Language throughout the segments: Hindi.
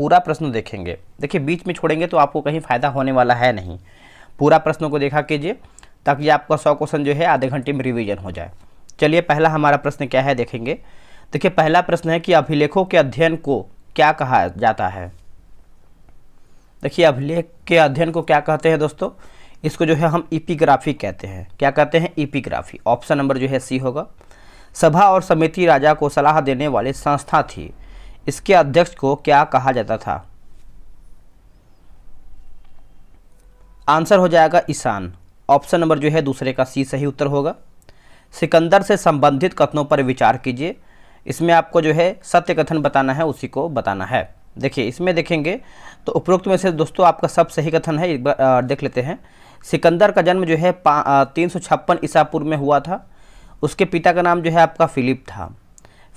पूरा प्रश्न देखेंगे। देखिए बीच में छोड़ेंगे तो आपको कहीं फ़ायदा होने वाला है नहीं। पूरा प्रश्नों को देखा कीजिए ताकि आपका 100 क्वेश्चन जो है आधे घंटे में रिवीजन हो जाए। चलिए पहला हमारा प्रश्न क्या है देखेंगे। देखिए पहला प्रश्न है कि अभिलेखों के अध्ययन को क्या कहा जाता है। देखिए अभिलेख के अध्ययन को क्या कहते हैं दोस्तों, इसको जो है हम इपिग्राफी कहते हैं। क्या कहते हैं, इपिग्राफी। ऑप्शन नंबर जो है सी होगा। सभा और समिति राजा को सलाह देने वाली संस्था थी, इसके अध्यक्ष को क्या कहा जाता था। आंसर हो जाएगा ईशान। ऑप्शन नंबर जो है दूसरे का सी सही उत्तर होगा। सिकंदर से संबंधित कथनों पर विचार कीजिए। इसमें आपको जो है सत्य कथन बताना है, उसी को बताना है। देखिए इसमें देखेंगे तो उपरोक्त में से दोस्तों आपका सब सही कथन है, एक बार देख लेते हैं। सिकंदर का जन्म जो है 356 ईसा पूर्व में हुआ था। उसके पिता का नाम जो है आपका फिलिप था।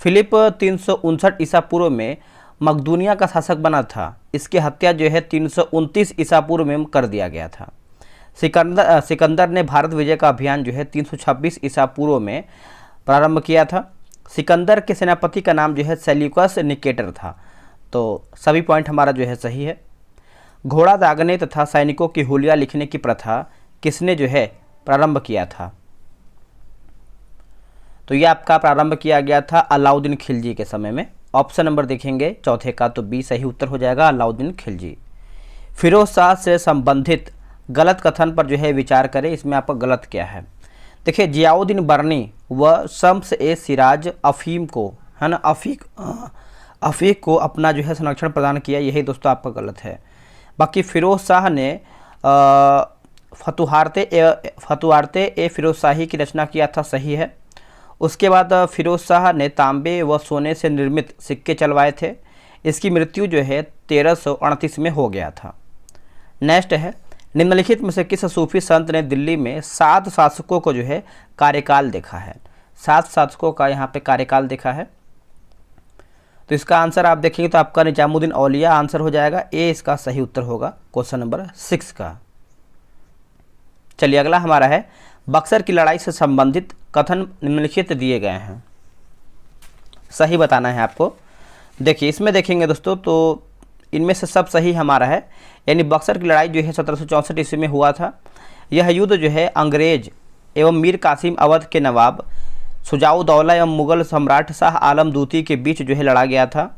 फिलिप 359 ईसा पूर्व में मकदूनिया का शासक बना था। इसकी हत्या जो है 329 ईसा पूर्व में कर दिया गया था। सिकंदर ने भारत विजय का अभियान जो है 326 ईसा पूर्व में प्रारंभ किया था। सिकंदर के सेनापति का नाम जो है सेल्यूकस निकेटर था। तो सभी पॉइंट हमारा जो है सही है। घोड़ा दागने तथा सैनिकों की हुलिया लिखने की प्रथा किसने जो है प्रारंभ किया था। तो यह आपका प्रारंभ किया गया था अलाउद्दीन खिलजी के समय में। ऑप्शन नंबर देखेंगे चौथे का तो बी सही उत्तर हो जाएगा, अलाउद्दीन खिलजी। फिरोज शाह से संबंधित गलत कथन पर जो है विचार करें। इसमें आपका गलत क्या है। देखिए जियाउद्दीन बर्नी व शम्स ए सिराज अफीम को, है ना, अफीक को अपना जो है संरक्षण प्रदान किया, यही दोस्तों आपका गलत है। बाकी फिरोज शाह ने फतुहारते ए फिरोज शाही की रचना किया था, सही है। उसके बाद फिरोज शाह ने तांबे व सोने से निर्मित सिक्के चलवाए थे। इसकी मृत्यु जो है 1338 में हो गया था। नेक्स्ट है, निम्नलिखित में से किस सूफी संत ने दिल्ली में 7 शासकों को जो है कार्यकाल देखा है। 7 शासकों का यहाँ पे कार्यकाल देखा है। तो इसका आंसर आप देखेंगे तो आपका निजामुद्दीन औलिया आंसर हो जाएगा। ए इसका सही उत्तर होगा क्वेश्चन नंबर 6 का। चलिए अगला हमारा है, बक्सर की लड़ाई से संबंधित कथन निम्नलिखित दिए गए हैं, सही बताना है आपको। देखिए इसमें देखेंगे दोस्तों तो इनमें से सब सही हमारा है। यानी बक्सर की लड़ाई जो है 1764 ईस्वी में हुआ था। यह युद्ध जो है अंग्रेज एवं मीर कासिम अवध के नवाब शुजाउद्दौला एवं मुगल सम्राट शाह आलम दूती के बीच जो है लड़ा गया था।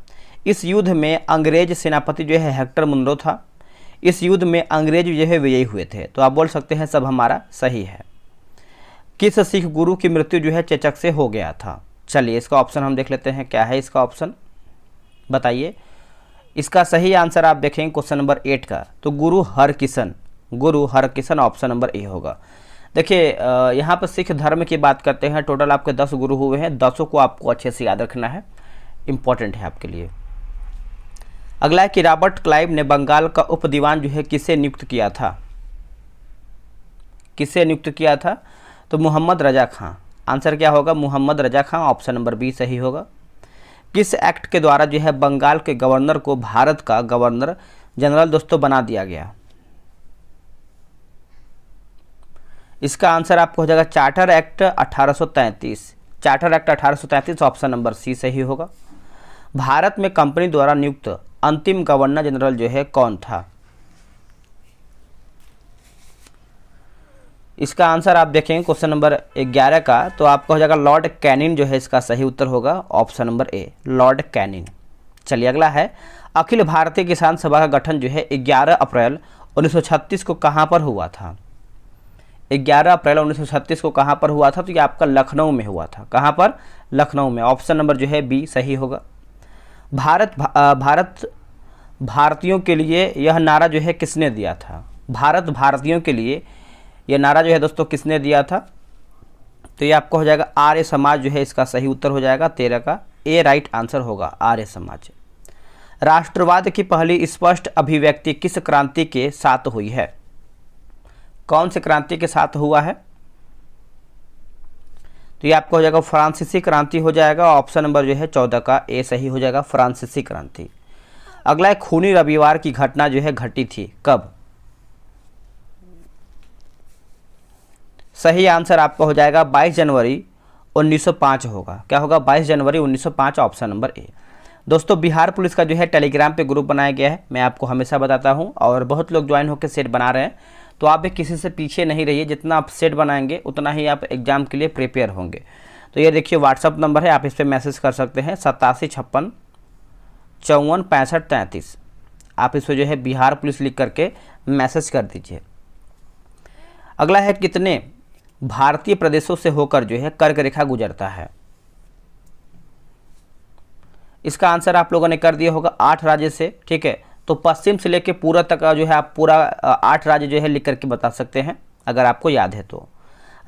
इस युद्ध में अंग्रेज सेनापति जो है हेक्टर मुनरो था। इस युद्ध में अंग्रेज जो है विजयी हुए थे। तो आप बोल सकते हैं सब हमारा सही है। किस सिख गुरु की मृत्यु जो है चेचक से हो गया था। चलिए इसका ऑप्शन हम देख लेते हैं, क्या है इसका ऑप्शन बताइए। इसका सही आंसर आप देखेंगे क्वेश्चन नंबर 8 का, तो गुरु हरकिशन ऑप्शन नंबर ए होगा। देखिए यहाँ पर सिख धर्म की बात करते हैं। टोटल आपके 10 गुरु हुए हैं, 10 को आपको अच्छे से याद रखना है, इंपॉर्टेंट है आपके लिए। अगला है कि रॉबर्ट क्लाइव ने बंगाल का उप दीवान जो है किसे नियुक्त किया था। किसे नियुक्त किया था, तो मोहम्मद रजा खां। आंसर क्या होगा, मोहम्मद रजा खां। ऑप्शन नंबर बी सही होगा। किस एक्ट के द्वारा जो है बंगाल के गवर्नर को भारत का गवर्नर जनरल दोस्तों बना दिया गया। इसका आंसर आपको हो जाएगा charter act 1833। Charter act 1833 option number C सही होगा। भारत में कंपनी द्वारा नियुक्त अंतिम गवर्नर जनरल जो है कौन था। इसका आंसर आप देखेंगे क्वेश्चन नंबर 11 का, तो आपका हो जाएगा लॉर्ड कैनिंग जो है इसका सही उत्तर होगा। ऑप्शन नंबर ए लॉर्ड कैनिंग। चलिए अगला है, अखिल भारतीय किसान सभा का गठन जो है 11 अप्रैल 1936 को कहाँ पर हुआ था। 11 अप्रैल 1936 को कहाँ पर हुआ था, तो ये आपका लखनऊ में हुआ था। कहाँ पर, लखनऊ में। ऑप्शन नंबर जो है बी सही होगा। भारतीयों के लिए यह नारा जो है किसने दिया था। भारत भारतीयों के लिए यह नारा जो है दोस्तों किसने दिया था, तो ये आपको हो जाएगा आर्य समाज जो है इसका सही उत्तर हो जाएगा। 13 का ए राइट आंसर होगा, आर्य समाज। राष्ट्रवाद की पहली स्पष्ट अभिव्यक्ति किस क्रांति के साथ हुई है। कौन से क्रांति के साथ हुआ है, तो ये आपको हो जाएगा फ्रांसीसी क्रांति हो जाएगा। ऑप्शन नंबर जो है 14 का ए सही हो जाएगा, फ्रांसीसी क्रांति। अगला है, खूनी रविवार की घटना जो है घटी थी कब। सही आंसर आपका हो जाएगा 22 जनवरी 1905 होगा। क्या होगा, 22 जनवरी 1905 ऑप्शन नंबर ए। दोस्तों बिहार पुलिस का जो है टेलीग्राम पे ग्रुप बनाया गया है, मैं आपको हमेशा बताता हूँ, और बहुत लोग ज्वाइन होकर सेट बना रहे हैं। तो आप भी किसी से पीछे नहीं रहिए, जितना आप सेट बनाएंगे उतना ही आप एग्ज़ाम के लिए प्रिपेयर होंगे। तो ये देखिए व्हाट्सअप नंबर है, आप इस पर मैसेज कर सकते हैं 8756546533। आप इस पर जो है बिहार पुलिस लिख करके मैसेज कर दीजिए। अगला है कितने भारतीय प्रदेशों से होकर जो है कर्क रेखा गुजरता है। इसका आंसर आप लोगों ने कर दिया होगा 8 राज्य से, ठीक है। तो पश्चिम से लेकर पूरा तक जो है आप पूरा 8 राज्य जो है लिख करके बता सकते हैं अगर आपको याद है तो।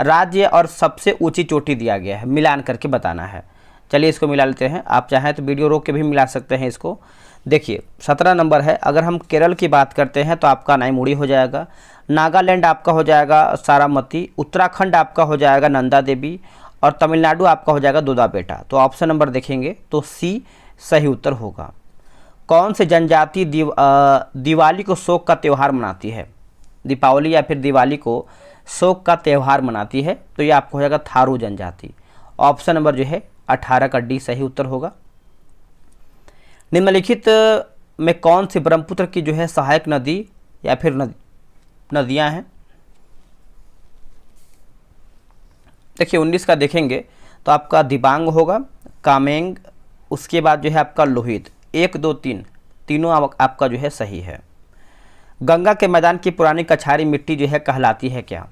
राज्य और सबसे ऊंची चोटी दिया गया है, मिलान करके बताना है। चलिए इसको मिला लेते हैं, आप चाहें तो वीडियो रोक के भी मिला सकते हैं इसको। देखिए 17 नंबर है। अगर हम केरल की बात करते हैं तो आपका नाईमुड़ी हो जाएगा, नागालैंड आपका हो जाएगा सारामती, उत्तराखंड आपका हो जाएगा नंदा देवी, और तमिलनाडु आपका हो जाएगा दोदाबेटा। तो ऑप्शन नंबर देखेंगे तो सी सही उत्तर होगा। कौन से जनजाति दिवाली को शोक का त्यौहार मनाती है? दीपावली या फिर दिवाली को शोक का त्यौहार मनाती है, तो ये आपको हो जाएगा थारू जनजाति। ऑप्शन नंबर जो है 18 का डी सही उत्तर होगा। निम्नलिखित में कौन सी ब्रह्मपुत्र की जो है सहायक नदी या फिर नदियां हैं? देखिए 19 का देखेंगे तो आपका दिबांग होगा, कामेंग, उसके बाद जो है आपका लोहित। 1, 2, 3 तीनों आपका जो है सही है। गंगा के मैदान की पुरानी कछारी मिट्टी जो है कहलाती है क्या?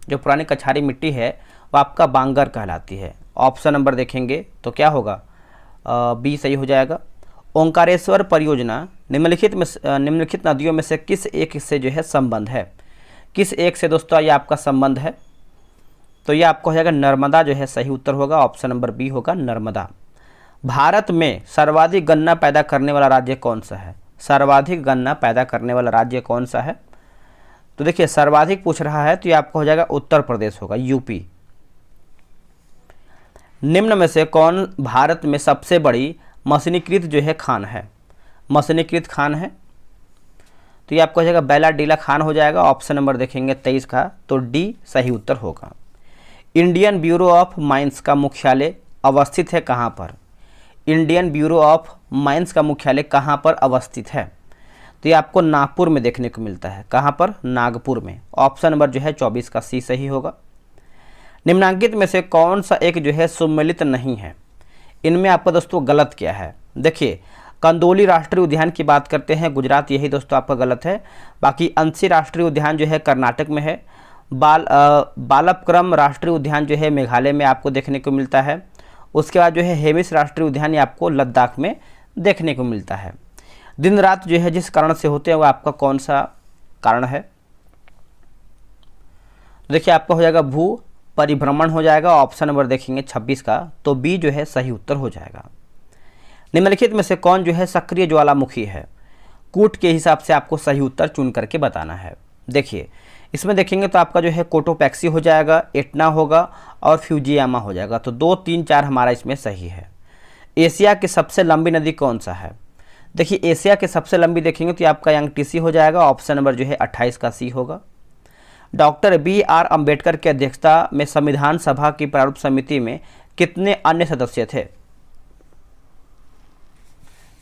जो पुरानी कछारी मिट्टी है वो आपका बांगर कहलाती है। ऑप्शन नंबर देखेंगे तो क्या होगा? बी सही हो जाएगा। ओंकारेश्वर परियोजना निम्नलिखित नदियों में से किस एक से जो है संबंध है? किस एक से दोस्तों ये आपका संबंध है? तो ये आपको हो जाएगा नर्मदा जो है सही उत्तर होगा। ऑप्शन नंबर बी होगा नर्मदा। भारत में सर्वाधिक गन्ना पैदा करने वाला राज्य कौन सा है? सर्वाधिक गन्ना पैदा करने वाला राज्य कौन सा है? तो देखिए सर्वाधिक पूछ रहा है तो ये आपको हो जाएगा उत्तर प्रदेश होगा, यूपी। निम्न में से कौन भारत में सबसे बड़ी मशीनीकृत जो है खान है? मशीनीकृत खान है तो ये आपको हो जाएगा बैलाडीला खान हो जाएगा। ऑप्शन नंबर देखेंगे 23 का, तो डी सही उत्तर होगा। इंडियन ब्यूरो ऑफ माइंस का मुख्यालय अवस्थित है कहाँ पर? इंडियन ब्यूरो ऑफ माइंस का मुख्यालय कहाँ पर अवस्थित है? तो ये आपको नागपुर में देखने को मिलता है। कहाँ पर? नागपुर में। ऑप्शन नंबर जो है 24 का सी सही होगा। निम्नांकित में से कौन सा एक जो है सुमेलित नहीं है? इनमें आपका दोस्तों गलत क्या है? देखिए कंदोली राष्ट्रीय उद्यान की बात करते हैं गुजरात, यही दोस्तों आपका गलत है। बाकी अंशी राष्ट्रीय उद्यान जो है कर्नाटक में है। बालपक्रम राष्ट्रीय उद्यान जो है मेघालय में आपको देखने को मिलता है। उसके बाद जो है हेमिस राष्ट्रीय उद्यान ये आपको लद्दाख में देखने को मिलता है। दिन रात जो है जिस कारण से होते हैं वो आपका कौन सा कारण है? देखिए आपका हो जाएगा भू परिभ्रमण हो जाएगा। ऑप्शन नंबर देखेंगे 26 का, तो बी जो है सही उत्तर हो जाएगा। निम्नलिखित में से कौन जो है सक्रिय ज्वालामुखी है? कूट के हिसाब से आपको सही उत्तर चुन करके बताना है। देखिए इसमें देखेंगे तो आपका जो है कोटोपैक्सी हो जाएगा, एटना होगा और फ्यूजियामा हो जाएगा। तो 2, 3, 4 हमारा इसमें सही है। एशिया की सबसे लंबी नदी कौन सा है? देखिए एशिया के सबसे लंबी देखेंगे तो आपका यांगटीसी हो जाएगा। ऑप्शन नंबर जो है 28 का सी होगा। डॉक्टर BR अम्बेडकर की अध्यक्षता में संविधान सभा की प्रारूप समिति में कितने अन्य सदस्य थे?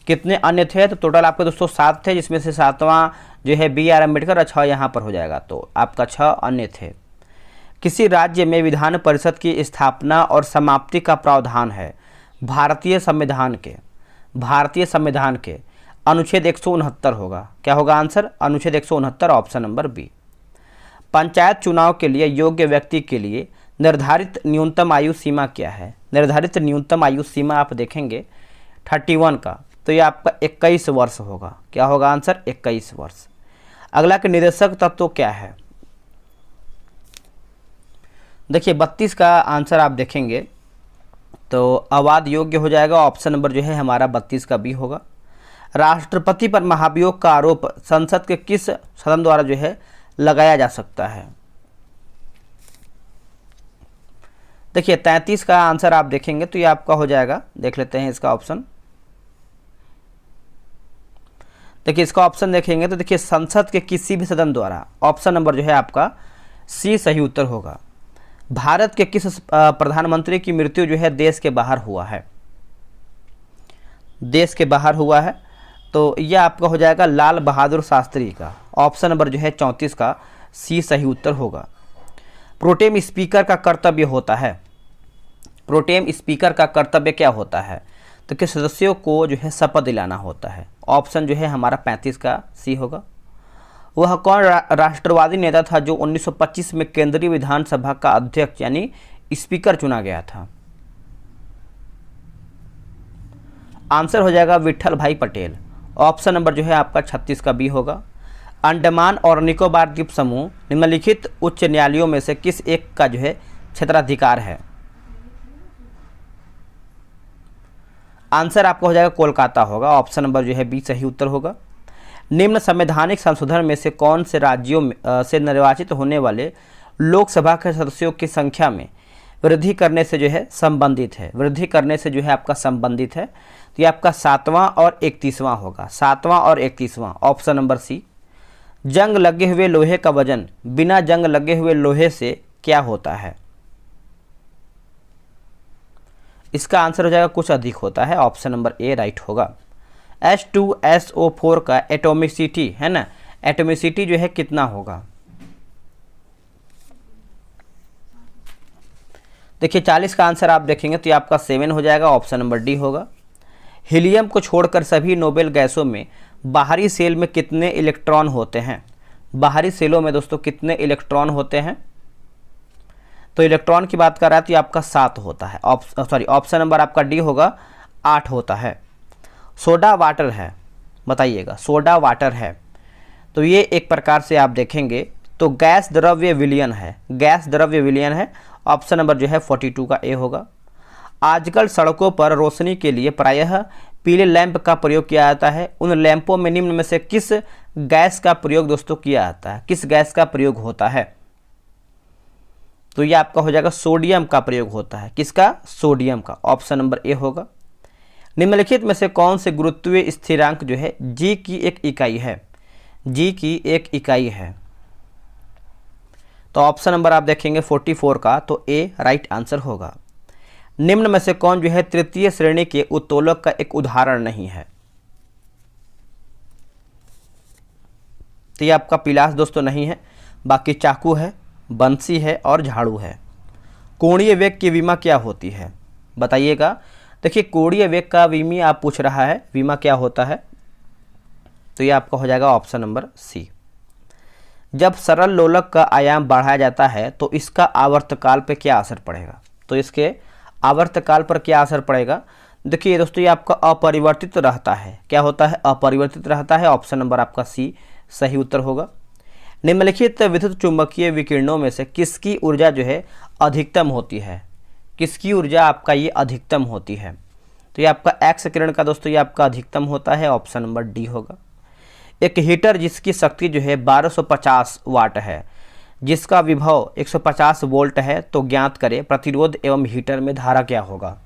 कितने अन्य थे? तो टोटल आपके दोस्तों 7 थे, जिसमें से 7वां जो है BR अम्बेडकर, 6 यहाँ पर हो जाएगा, तो आपका 6 अन्य थे। किसी राज्य में विधान परिषद की स्थापना और समाप्ति का प्रावधान है भारतीय संविधान के अनुच्छेद 169 होगा। क्या होगा आंसर? अनुच्छेद 169, ऑप्शन नंबर बी। पंचायत चुनाव के लिए योग्य व्यक्ति के लिए निर्धारित न्यूनतम आयु सीमा क्या है? निर्धारित न्यूनतम आयु सीमा आप देखेंगे 31 का, तो ये आपका 21 वर्ष होगा। क्या होगा आंसर? 21 वर्ष। अगला के निदेशक तत्व क्या है? देखिए 32 का आंसर आप देखेंगे तो अवाद योग्य हो जाएगा। ऑप्शन नंबर जो है हमारा 32 का बी होगा। राष्ट्रपति पर महाभियोग का आरोप संसद के किस सदन द्वारा जो है लगाया जा सकता है? देखिए 33 का आंसर आप देखेंगे तो ये आपका हो जाएगा, देख लेते हैं इसका ऑप्शन। देखिए इसका ऑप्शन देखेंगे तो देखिए संसद के किसी भी सदन द्वारा। ऑप्शन नंबर जो है आपका सी सही उत्तर होगा। भारत के किस प्रधानमंत्री की मृत्यु जो है देश के बाहर हुआ है? देश के बाहर हुआ है। तो यह आपका हो जाएगा लाल बहादुर शास्त्री का। ऑप्शन नंबर जो है 34 का सी सही उत्तर होगा। प्रोटेम स्पीकर का कर्तव्य होता है, प्रोटेम स्पीकर का कर्तव्य क्या होता है? तो कि सदस्यों को जो है शपथ दिलाना होता है। ऑप्शन जो है हमारा 35 का सी होगा। वह कौन राष्ट्रवादी नेता था जो 1925 में केंद्रीय विधानसभा का अध्यक्ष यानी स्पीकर चुना गया था? आंसर हो जाएगा विट्ठल भाई पटेल। ऑप्शन नंबर जो है आपका 36 का बी होगा। अंडमान और निकोबार द्वीप समूह निम्नलिखित उच्च न्यायालयों में से किस एक का जो है क्षेत्राधिकार है? आंसर आपका हो जाएगा कोलकाता होगा। ऑप्शन नंबर जो है बी सही उत्तर होगा। निम्न संवैधानिक संशोधन में से कौन से राज्यों में से निर्वाचित होने वाले लोकसभा के सदस्यों की संख्या में वृद्धि करने से जो है संबंधित है? वृद्धि करने से जो है आपका संबंधित है। तो ये आपका 7वां और 31वां होगा, 7वां और 31वां। ऑप्शन नंबर सी। जंग लगे हुए लोहे का वजन बिना जंग लगे हुए लोहे से क्या होता है? इसका आंसर हो जाएगा कुछ अधिक होता है। ऑप्शन नंबर ए राइट होगा। H2SO4 का एटोमिसिटी है ना, एटोमिसिटी जो है कितना होगा? देखिए 40 का आंसर आप देखेंगे तो ये आपका 7 हो जाएगा। ऑप्शन नंबर डी होगा। हीलियम को छोड़कर सभी नोबेल गैसों में बाहरी सेल में कितने इलेक्ट्रॉन होते हैं? बाहरी सेलों में दोस्तों कितने इलेक्ट्रॉन होते हैं? तो इलेक्ट्रॉन की बात कर रहा है तो ये आपका 7 होता है। ऑप्शन नंबर आपका डी होगा, 8 होता है। सोडा वाटर है, बताइएगा सोडा वाटर है तो ये एक प्रकार से आप देखेंगे तो गैस द्रव्य विलयन है, गैस द्रव्य विलयन है। ऑप्शन नंबर जो है 42 का ए होगा। आजकल सड़कों पर रोशनी के लिए प्रायः पीले लैंप का प्रयोग किया जाता है। उन लैंपों में निम्न में से किस गैस का प्रयोग दोस्तों किया जाता है? किस गैस का प्रयोग होता है? तो ये आपका हो जाएगा सोडियम का प्रयोग होता है। किसका? सोडियम का। ऑप्शन नंबर ए होगा। निम्नलिखित में से कौन से गुरुत्वीय स्थिरांक जो है जी की एक इकाई है? जी की एक इकाई है। तो ऑप्शन नंबर आप देखेंगे 44 का, तो ए राइट आंसर होगा। निम्न में से कौन जो है तृतीय श्रेणी के उत्तोलक का एक उदाहरण नहीं है? तो ये आपका पिलास दोस्तों नहीं है, बाकी चाकू है, बंसी है और झाड़ू है। कोणीय वेग की विमा क्या होती है? बताइएगा। देखिए कोणीय वेग का विमी आप पूछ रहा है, विमा क्या होता है? तो ये आपका हो जाएगा ऑप्शन नंबर सी। जब सरल लोलक का आयाम बढ़ाया जाता है तो इसका आवर्तकाल पे क्या असर पड़ेगा? तो इसके आवर्तकाल पर क्या असर पड़ेगा? देखिए दोस्तों ये आपका अपरिवर्तित रहता है। क्या होता है? अपरिवर्तित रहता है। ऑप्शन नंबर आपका सी सही उत्तर होगा। निम्नलिखित विद्युत चुंबकीय विकिरणों में से किसकी ऊर्जा जो है अधिकतम होती है? किसकी ऊर्जा आपका ये अधिकतम होती है? तो ये आपका एक्स किरण का दोस्तों ये आपका अधिकतम होता है। ऑप्शन नंबर डी होगा। एक हीटर जिसकी शक्ति जो है 1250 वाट है, जिसका विभव 150 वोल्ट है, तो ज्ञात करें प्रतिरोध एवं हीटर में धारा क्या होगा?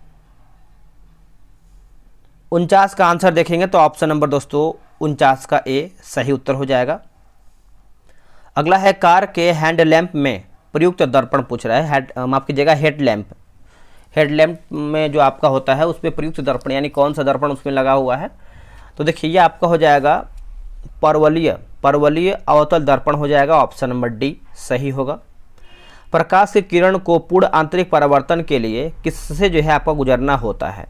49 का आंसर देखेंगे तो ऑप्शन नंबर दोस्तों 49 का ए सही उत्तर हो जाएगा। अगला है कार के हैंडलैम्प में प्रयुक्त दर्पण पूछ रहा है। माफ कीजिएगा हेडलैम्प, हेडलैम्प में जो आपका होता है उसमें प्रयुक्त दर्पण यानी कौन सा दर्पण उसमें लगा हुआ है? तो देखिए ये आपका हो जाएगा परवलीय अवतल दर्पण हो जाएगा। ऑप्शन नंबर डी सही होगा। प्रकाश की किरण को पूर्ण आंतरिक परावर्तन के लिए किससे जो है आपका गुजरना होता है?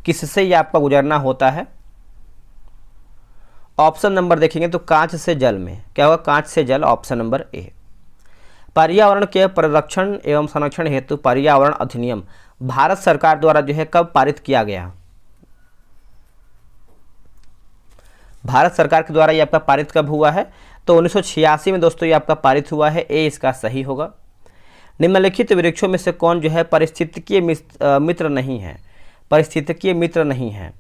किससे ये आपका गुजरना होता है? ऑप्शन नंबर देखेंगे तो कांच से जल में। क्या होगा? कांच से जल। ऑप्शन नंबर ए। पर्यावरण के परिरक्षण एवं संरक्षण हेतु पर्यावरण अधिनियम भारत सरकार द्वारा जो है कब पारित किया गया? भारत सरकार के द्वारा ये आपका पारित कब हुआ है? तो 1986 में दोस्तों ये आपका पारित हुआ है। ए इसका सही होगा। निम्नलिखित वृक्षों में से कौन जो है पारिस्थितिकीय मित्र नहीं है? पारिस्थितिकीय मित्र नहीं है।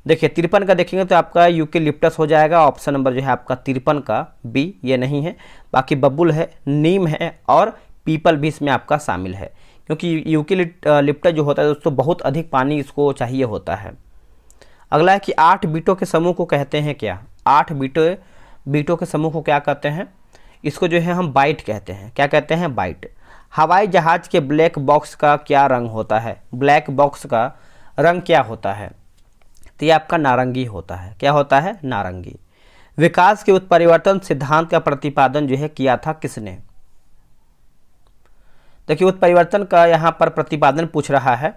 देखिए 53 का देखेंगे तो आपका यूकेलिप्टस हो जाएगा। ऑप्शन नंबर जो है आपका 53 का बी ये नहीं है। बाकी बबुल है, नीम है और पीपल भी इसमें आपका शामिल है, क्योंकि यूकेलिप्टस जो होता है दोस्तों बहुत अधिक पानी इसको चाहिए होता है। अगला है कि 8 बीटों के समूह को कहते हैं क्या? 8 बीटों के समूह को क्या कहते हैं? इसको जो है हम बाइट कहते हैं। क्या कहते हैं? बाइट। हवाई जहाज के ब्लैक बॉक्स का क्या रंग होता है? ब्लैक बॉक्स का रंग क्या होता है? तो ये आपका नारंगी होता है। क्या होता है? नारंगी। विकास के उत्परिवर्तन सिद्धांत का प्रतिपादन जो है किया था किसने? देखिए उत्परिवर्तन का यहाँ पर प्रतिपादन पूछ रहा है,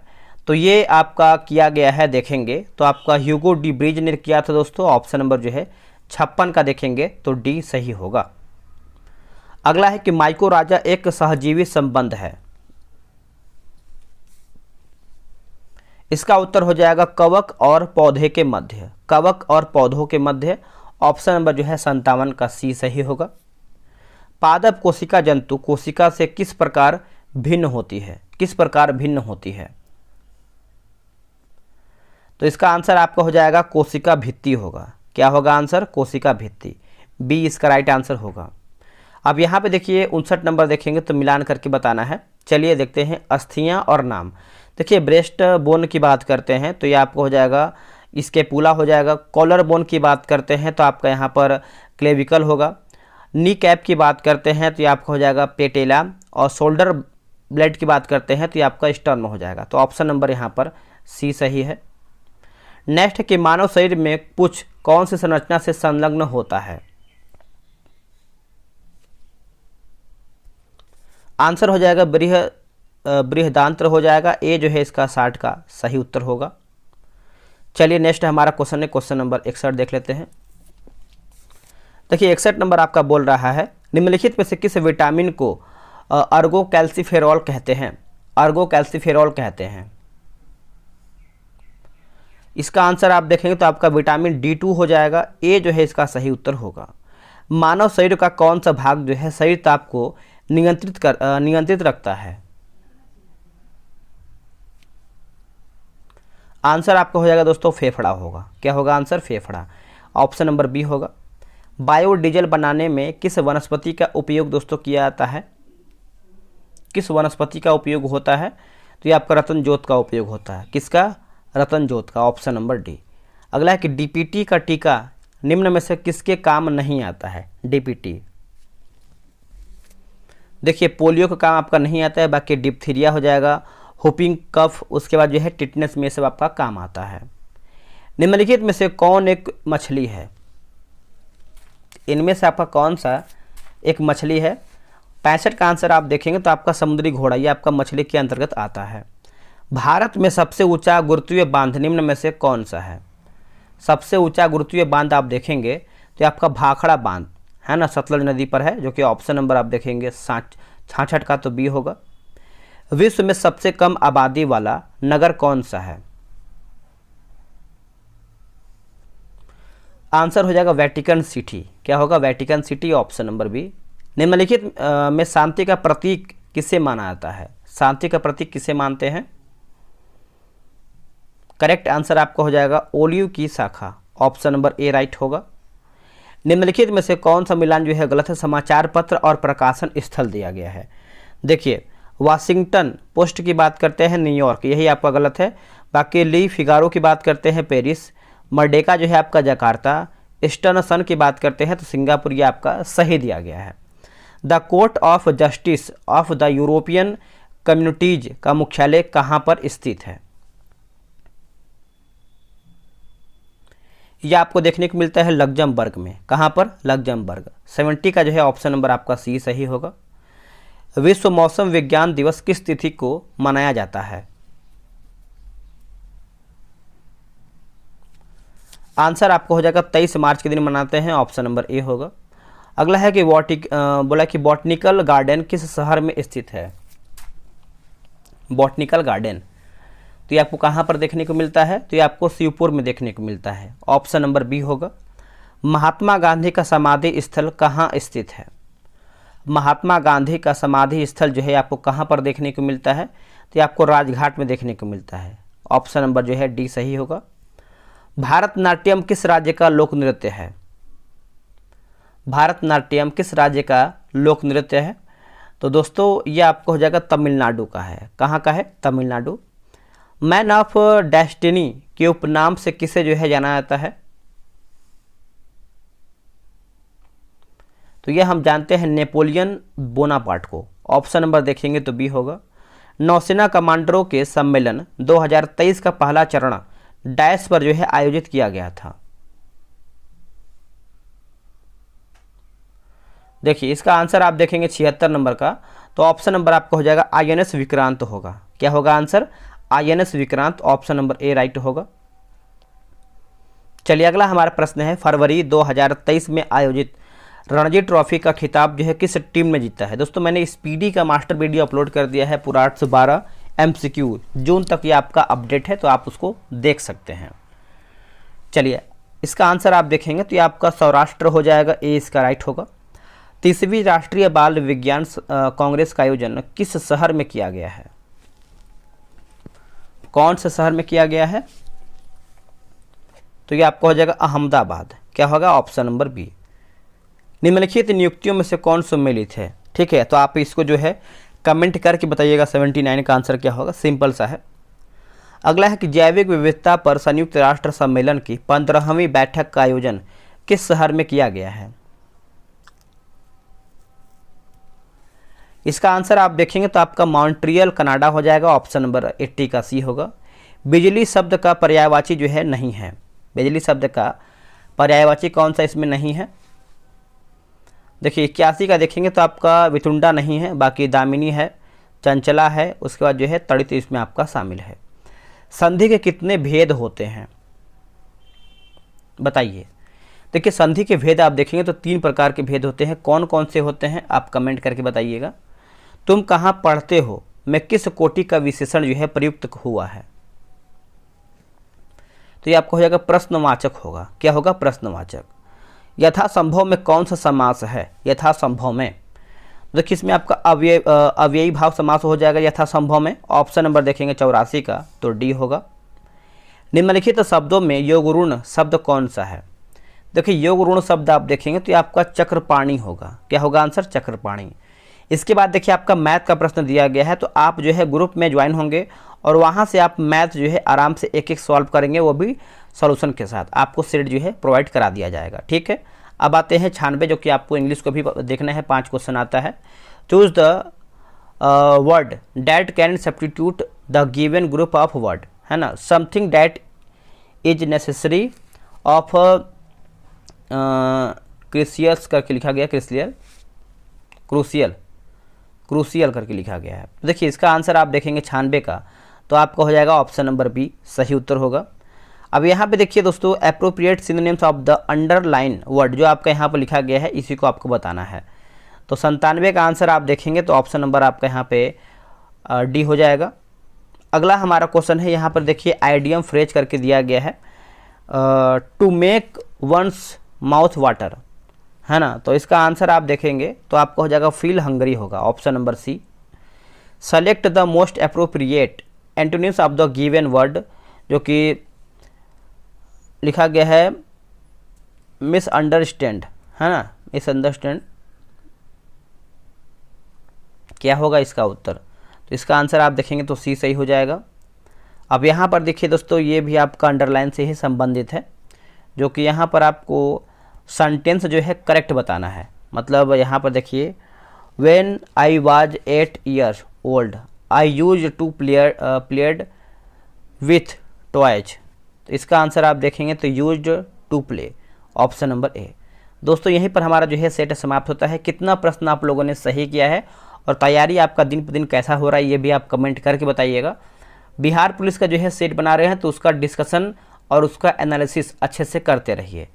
तो ये आपका किया गया है, देखेंगे तो आपका ह्यूगो डी ब्रीज ने किया था दोस्तों। ऑप्शन नंबर जो है 56 का देखेंगे तो डी सही होगा। अगला है कि माइकोराजा एक सहजीवी संबंध है। इसका उत्तर हो जाएगा कवक और पौधे के मध्य। कवक और पौधों के मध्य। ऑप्शन नंबर जो है 57 का सी सही होगा। पादप कोशिका जंतु कोशिका से किस प्रकार भिन्न होती है? किस प्रकार भिन्न होती है? तो इसका आंसर आपका हो जाएगा कोशिका भित्ति होगा। क्या होगा आंसर? कोशिका भित्ति। बी इसका राइट आंसर होगा। अब यहाँ पे देखिए 59 नंबर देखेंगे तो मिलान करके बताना है। चलिए देखते हैं अस्थियाँ और नाम। देखिए ब्रेस्ट बोन की बात करते हैं तो ये आपको हो जाएगा स्कैपुला हो जाएगा। कॉलर बोन की बात करते हैं तो आपका यहाँ पर क्लेविकल होगा। नी कैप की बात करते हैं तो ये आपका हो जाएगा पेटेला। और शोल्डर ब्लेड की बात करते हैं तो ये आपका स्टर्न हो जाएगा। तो ऑप्शन नंबर यहाँ पर सी सही है। नेक्स्ट है कि मानव शरीर में पुच्छ कौन सी संरचना से संलग्न होता है? आंसर हो जाएगा बृहदांत्र हो जाएगा। ए जो है इसका 60 का सही उत्तर होगा। चलिए नेक्स्ट हमारा क्वेश्चन है क्वेश्चन नंबर 61 देख लेते हैं। देखिए 61 नंबर आपका बोल रहा है निम्नलिखित में से किस विटामिन को अर्गो कैल्सीफेरॉल कहते हैं? अर्गो कैल्सीफेरॉल कहते हैं। इसका आंसर आप देखेंगे तो आपका विटामिन D2 हो जाएगा। ए जो है इसका सही उत्तर होगा। मानव शरीर का कौन सा भाग जो है शरीर ताप को नियंत्रित रखता है? आंसर आपका हो जाएगा दोस्तों फेफड़ा होगा। क्या होगा आंसर? फेफड़ा। ऑप्शन नंबर बी होगा। बायोडीजल बनाने में किस वनस्पति का उपयोग दोस्तों किया जाता है? किस वनस्पति का उपयोग होता है? तो ये आपका रतन जोत का उपयोग होता है। किसका? रतन जोत का। Option number D. अगला है कि डीपीटी का टीका निम्न में से किसके काम नहीं आता है? डीपीटी देखिए पोलियो का काम आपका नहीं आता है, बाकी डिप्थीरिया हो जाएगा, हुपिंग कफ, उसके बाद जो है टिटनेस में सब आपका काम आता है। निम्नलिखित में से कौन एक मछली है? इनमें से आपका कौन सा एक मछली है? 65 का आंसर आप देखेंगे तो आपका समुद्री घोड़ा ये आपका मछली के अंतर्गत आता है। भारत में सबसे ऊंचा गुरुत्वीय बांध निम्न में से कौन सा है? सबसे ऊंचा गुरुत्वीय बांध आप देखेंगे तो आपका भाखड़ा बांध है ना, सतलज नदी पर है, जो कि ऑप्शन नंबर आप देखेंगे 66 का तो बी होगा। विश्व में सबसे कम आबादी वाला नगर कौन सा है? आंसर हो जाएगा वेटिकन सिटी। क्या होगा? Vatican City. Option number B. निम्नलिखित में शांति का प्रतीक किसे माना जाता है? शांति का प्रतीक किसे मानते हैं? करेक्ट आंसर आपका हो जाएगा ओलिव की शाखा। ऑप्शन नंबर ए राइट होगा। निम्नलिखित में से कौन सा मिलान जो है गलत है? समाचार पत्र और प्रकाशन स्थल दिया गया है। देखिए वाशिंगटन पोस्ट की बात करते हैं न्यूयॉर्क, यही आपका गलत है। बाकी ली फिगारो की बात करते हैं पेरिस, मर्डेका जो है आपका जकार्ता, ईस्टर्न सन की बात करते हैं तो सिंगापुर, ये आपका सही दिया गया है। The court of justice of the European communities का मुख्यालय कहाँ पर स्थित है? यह आपको देखने को मिलता है लग्जमबर्ग में। कहाँ पर? लग्जमबर्ग। 70 का जो है ऑप्शन नंबर आपका सी सही होगा। विश्व मौसम विज्ञान दिवस किस तिथि को मनाया जाता है? आंसर आपको हो जाएगा 23 मार्च के दिन मनाते हैं। ऑप्शन नंबर ए होगा। अगला है कि बोला कि बॉटनिकल गार्डन किस शहर में स्थित है? बॉटनिकल गार्डन तो ये आपको कहाँ पर देखने को मिलता है? तो ये आपको शिवपुर में देखने को मिलता है। ऑप्शन नंबर बी होगा। महात्मा गांधी का समाधि स्थल कहाँ स्थित है? महात्मा गांधी का समाधि स्थल जो है आपको कहाँ पर देखने को मिलता है? तो ये आपको राजघाट में देखने को मिलता है। ऑप्शन नंबर जो है डी सही होगा। भारतनाट्यम किस राज्य का लोक नृत्य है? भारतनाट्यम किस राज्य का लोक नृत्य है? तो दोस्तों ये आपको हो जाएगा तमिलनाडु का है। कहाँ का है? तमिलनाडु। मैन ऑफ डेस्टिनी के उपनाम से किसे जो है जाना जाता है? तो ये हम जानते हैं नेपोलियन बोनापार्ट को। ऑप्शन नंबर देखेंगे तो बी होगा। नौसेना कमांडरों के सम्मेलन 2023 का पहला चरण डैश पर जो है आयोजित किया गया था। देखिए इसका आंसर आप देखेंगे 76 नंबर का, तो ऑप्शन नंबर आपका हो जाएगा INS विक्रांत होगा। क्या होगा answer? INS Vikrant, option number ए राइट होगा। चलिए अगला हमारा प्रश्न है, फरवरी 2023 में आयोजित रणजी ट्रॉफी का खिताब जो है किस टीम ने जीता है? दोस्तों मैंने स्पीडी का मास्टर वीडियो अपलोड कर दिया है, पूरा 812 MCQ जून तक ये आपका अपडेट है, तो आप उसको देख सकते हैं। चलिए इसका आंसर आप देखेंगे तो ये आपका सौराष्ट्र हो जाएगा, ए इसका राइट होगा। 30वीं राष्ट्रीय बाल विज्ञान कांग्रेस का आयोजन किस शहर में किया गया है? कौन से शहर में किया गया है? तो ये आपका हो जाएगा अहमदाबाद। क्या होगा? Option number B. निम्नलिखित नियुक्तियों में से कौन सम्मिलित है? ठीक है, तो आप इसको जो है कमेंट करके बताइएगा 79 का आंसर क्या होगा, सिंपल सा है। अगला है कि जैविक विविधता पर संयुक्त राष्ट्र सम्मेलन की 15वीं बैठक का आयोजन किस शहर में किया गया है? इसका आंसर आप देखेंगे तो आपका मॉन्ट्रियल कनाडा हो जाएगा, ऑप्शन नंबर 80 का सी होगा। बिजली शब्द का पर्यायवाची जो है नहीं है, बिजली शब्द का पर्यायवाची कौन सा इसमें नहीं है? देखिए 81 का देखेंगे तो आपका वितुंडा नहीं है, बाकी दामिनी है, चंचला है, उसके बाद जो है तड़ित इसमें आपका शामिल है। संधि के कितने भेद होते हैं बताइए? देखिए संधि के भेद आप देखेंगे तो 3 प्रकार के भेद होते हैं। कौन कौन से होते हैं आप कमेंट करके बताइएगा। तुम कहाँ पढ़ते हो में किस कोटि का विशेषण जो है प्रयुक्त हुआ है? तो ये आपको हो जाएगा प्रश्नवाचक होगा। क्या होगा? प्रश्नवाचक। यथासंभव में कौन सा समास है? यथासंभव में देखिए इसमें आपका अव्ययी भाव समास हो जाएगा यथासंभव में, ऑप्शन नंबर देखेंगे 84 का, तो डी होगा। निम्नलिखित शब्दों में योगऋण शब्द कौन सा है? देखिए योगऋण शब्द आप देखेंगे तो ये आपका चक्रपाणी होगा। क्या होगा आंसर? चक्रपाणी। इसके बाद देखिए आपका मैथ का प्रश्न दिया गया है, तो आप जो है ग्रुप में ज्वाइन होंगे और वहाँ से आप मैथ जो है आराम से एक एक सॉल्व करेंगे, वो भी सॉल्यूशन के साथ आपको सेट जो है प्रोवाइड करा दिया जाएगा। ठीक है, अब आते हैं 96 जो कि आपको इंग्लिश को भी देखना है। 5 क्वेश्चन आता है। Choose the word that can substitute the given group of word, है ना। Something that is necessary of क्रिसियस करके लिखा गया, क्रूसियल करके लिखा गया है। देखिए इसका आंसर आप देखेंगे 96 का, तो आपका हो जाएगा ऑप्शन नंबर बी सही उत्तर होगा। अब यहाँ पे देखिए दोस्तों, appropriate synonyms of the underline word जो आपका यहाँ पर लिखा गया है, इसी को आपको बताना है। तो 97 का आंसर आप देखेंगे तो ऑप्शन नंबर आपका यहाँ पे डी हो जाएगा। अगला हमारा क्वेश्चन है, यहाँ पर देखिए आइडियम फ्रेज करके दिया गया है, to make one's mouth water, है ना। तो इसका आंसर आप देखेंगे तो आपका हो जाएगा फील हंग्री होगा, option number C. Select the most appropriate antonyms of the given word, जो कि लिखा गया है मिसअंडरस्टैंड, है ना, मिसअंडरस्टैंड। क्या होगा इसका उत्तर? तो इसका आंसर आप देखेंगे तो सी सही हो जाएगा। अब यहाँ पर देखिए दोस्तों, ये भी आपका अंडरलाइन से ही संबंधित है, जो कि यहाँ पर आपको सेंटेंस जो है करेक्ट बताना है। मतलब यहाँ पर देखिए, when I was 8 years old I use to played with toys. तो इसका आंसर आप देखेंगे तो used to play, option number A. दोस्तों यहीं पर हमारा जो है सेट समाप्त होता है। कितना प्रश्न आप लोगों ने सही किया है और तैयारी आपका दिन पर दिन कैसा हो रहा है, ये भी आप कमेंट करके बताइएगा। बिहार पुलिस का जो है सेट बना रहे हैं, तो उसका डिस्कशन और उसका एनालिसिस अच्छे से करते रहिए।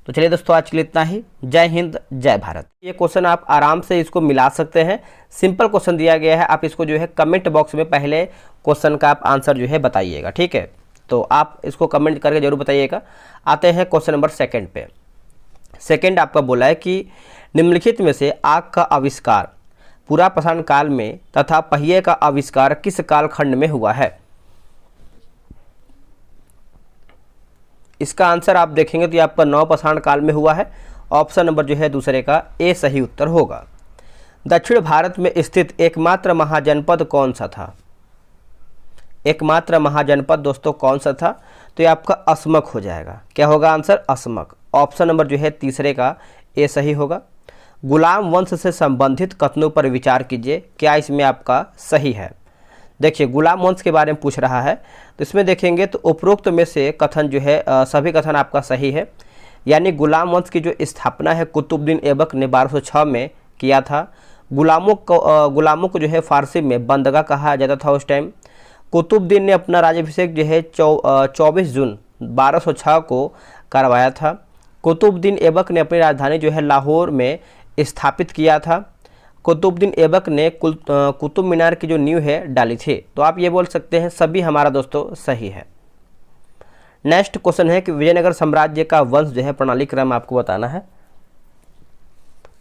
तो चलिए दोस्तों, आज के लिए इतना ही। जय हिंद, जय भारत। ये क्वेश्चन आप आराम से इसको मिला सकते हैं, सिंपल क्वेश्चन दिया गया है। आप इसको जो है कमेंट बॉक्स में पहले क्वेश्चन का आप आंसर जो है बताइएगा, ठीक है। तो आप इसको कमेंट करके जरूर बताइएगा। आते हैं क्वेश्चन नंबर 2 पे। सेकंड आपका बोला है कि निम्नलिखित में से आग का आविष्कार पूरा पाषाण काल में तथा पहिए का आविष्कार किस कालखंड में हुआ है? इसका आंसर आप देखेंगे तो ये आपका नवपाषाण काल में हुआ है, ऑप्शन नंबर जो है दूसरे का ए सही उत्तर होगा। दक्षिण भारत में स्थित एकमात्र महाजनपद कौन सा था? एकमात्र महाजनपद दोस्तों कौन सा था? तो ये आपका असमक हो जाएगा। क्या होगा आंसर? असमक, ऑप्शन नंबर जो है तीसरे का ए सही होगा। गुलाम वंश से संबंधित कथनों पर विचार कीजिए, क्या इसमें आपका सही है? देखिए गुलाम वंश के बारे में पूछ रहा है, तो इसमें देखेंगे तो उपरोक्त में से कथन जो है सभी कथन आपका सही है। यानी गुलाम वंश की जो स्थापना है कुतुबुद्दीन ऐबक ने 1206 में किया था। गुलामों को जो है फारसी में बंदगा कहा जाता था उस टाइम। कुतुबुद्दीन ने अपना राज्याभिषेक जो है 24 जून 1206 को करवाया था। कुतुबुद्दीन ऐबक ने अपनी राजधानी जो है लाहौर में स्थापित किया था। कुतुबुद्दीन ऐबक ने कुतुब मीनार की जो नींव है डाली थी। तो आप ये बोल सकते हैं सभी हमारा दोस्तों सही है। नेक्स्ट क्वेश्चन है कि विजयनगर साम्राज्य का वंश जो है प्रणाली क्रम आपको बताना है।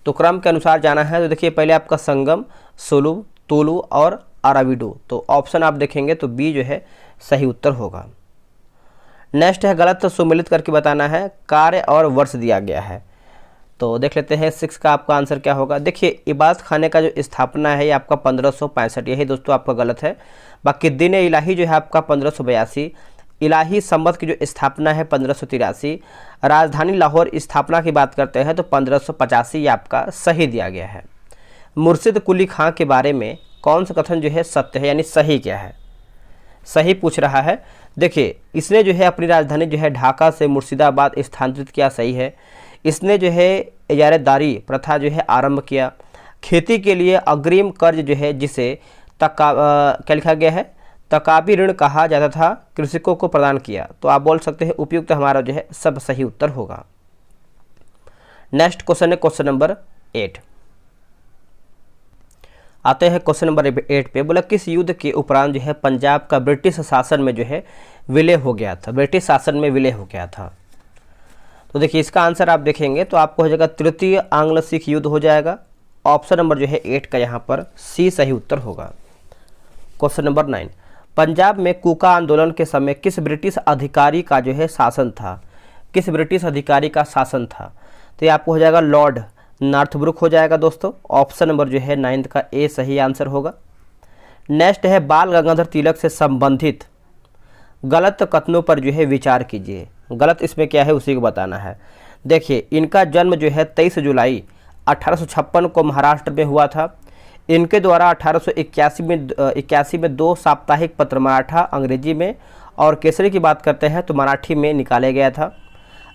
तो क्रम के अनुसार जाना है। तो देखिए पहले आपका संगम, सुलभ, तुलु और अराविडु। तो ऑप्शन आप देखेंगे तो बी जो है सही उत्तर होगा। नेक्स्ट है गलत सुमिलित करके बताना है। कार्य और वर्ष दिया गया है। तो देख लेते हैं 6 का आपका आंसर क्या होगा। देखिए इबादत खाने का जो स्थापना है ये आपका 1565, यही दोस्तों आपका गलत है। बाकी दिन इलाही जो है आपका 1582, इलाही संवत की जो स्थापना है 1583, राजधानी लाहौर स्थापना की बात करते हैं तो 1585 ये आपका सही दिया गया है। मुर्शिद कुली खां के बारे में कौन सा कथन जो है सत्य है, यानी सही क्या है, सही पूछ रहा है। देखिए इसने जो है अपनी राजधानी जो है ढाका से मुर्शिदाबाद स्थानांतरित किया, सही है। इसने जो है इजारेदारी प्रथा जो है आरंभ किया। खेती के लिए अग्रिम कर्ज जो है जिसे क्या लिखा गया है, तकाबी ऋण कहा जाता था, कृषकों को प्रदान किया। तो आप बोल सकते हैं उपयुक्त हमारा जो है सब सही उत्तर होगा। नेक्स्ट क्वेश्चन है क्वेश्चन नंबर 8। आते हैं क्वेश्चन नंबर 8 पे। बोला किस युद्ध के उपरांत जो है पंजाब का ब्रिटिश शासन में जो है विलय हो गया था, ब्रिटिश शासन में विलय हो गया था। तो देखिए इसका आंसर आप देखेंगे तो आपको हो जाएगा तृतीय आंग्ल सिख युद्ध हो जाएगा। ऑप्शन नंबर जो है 8 का यहाँ पर सी सही उत्तर होगा। क्वेश्चन नंबर 9, पंजाब में कूका आंदोलन के समय किस ब्रिटिश अधिकारी का जो है शासन था, किस ब्रिटिश अधिकारी का शासन था। तो ये आपको हो जाएगा लॉर्ड नॉर्थब्रुक हो जाएगा दोस्तों। ऑप्शन नंबर जो है 9 का ए सही आंसर होगा। नेक्स्ट है बाल गंगाधर तिलक से संबंधित गलत कथनों पर जो है विचार कीजिए। गलत इसमें क्या है उसी को बताना है। देखिए इनका जन्म जो है 23 जुलाई 1856 को महाराष्ट्र में हुआ था। इनके द्वारा 1881 में 2 साप्ताहिक पत्र मराठा, अंग्रेजी में और केसरी की बात करते हैं तो मराठी में निकाले गया था।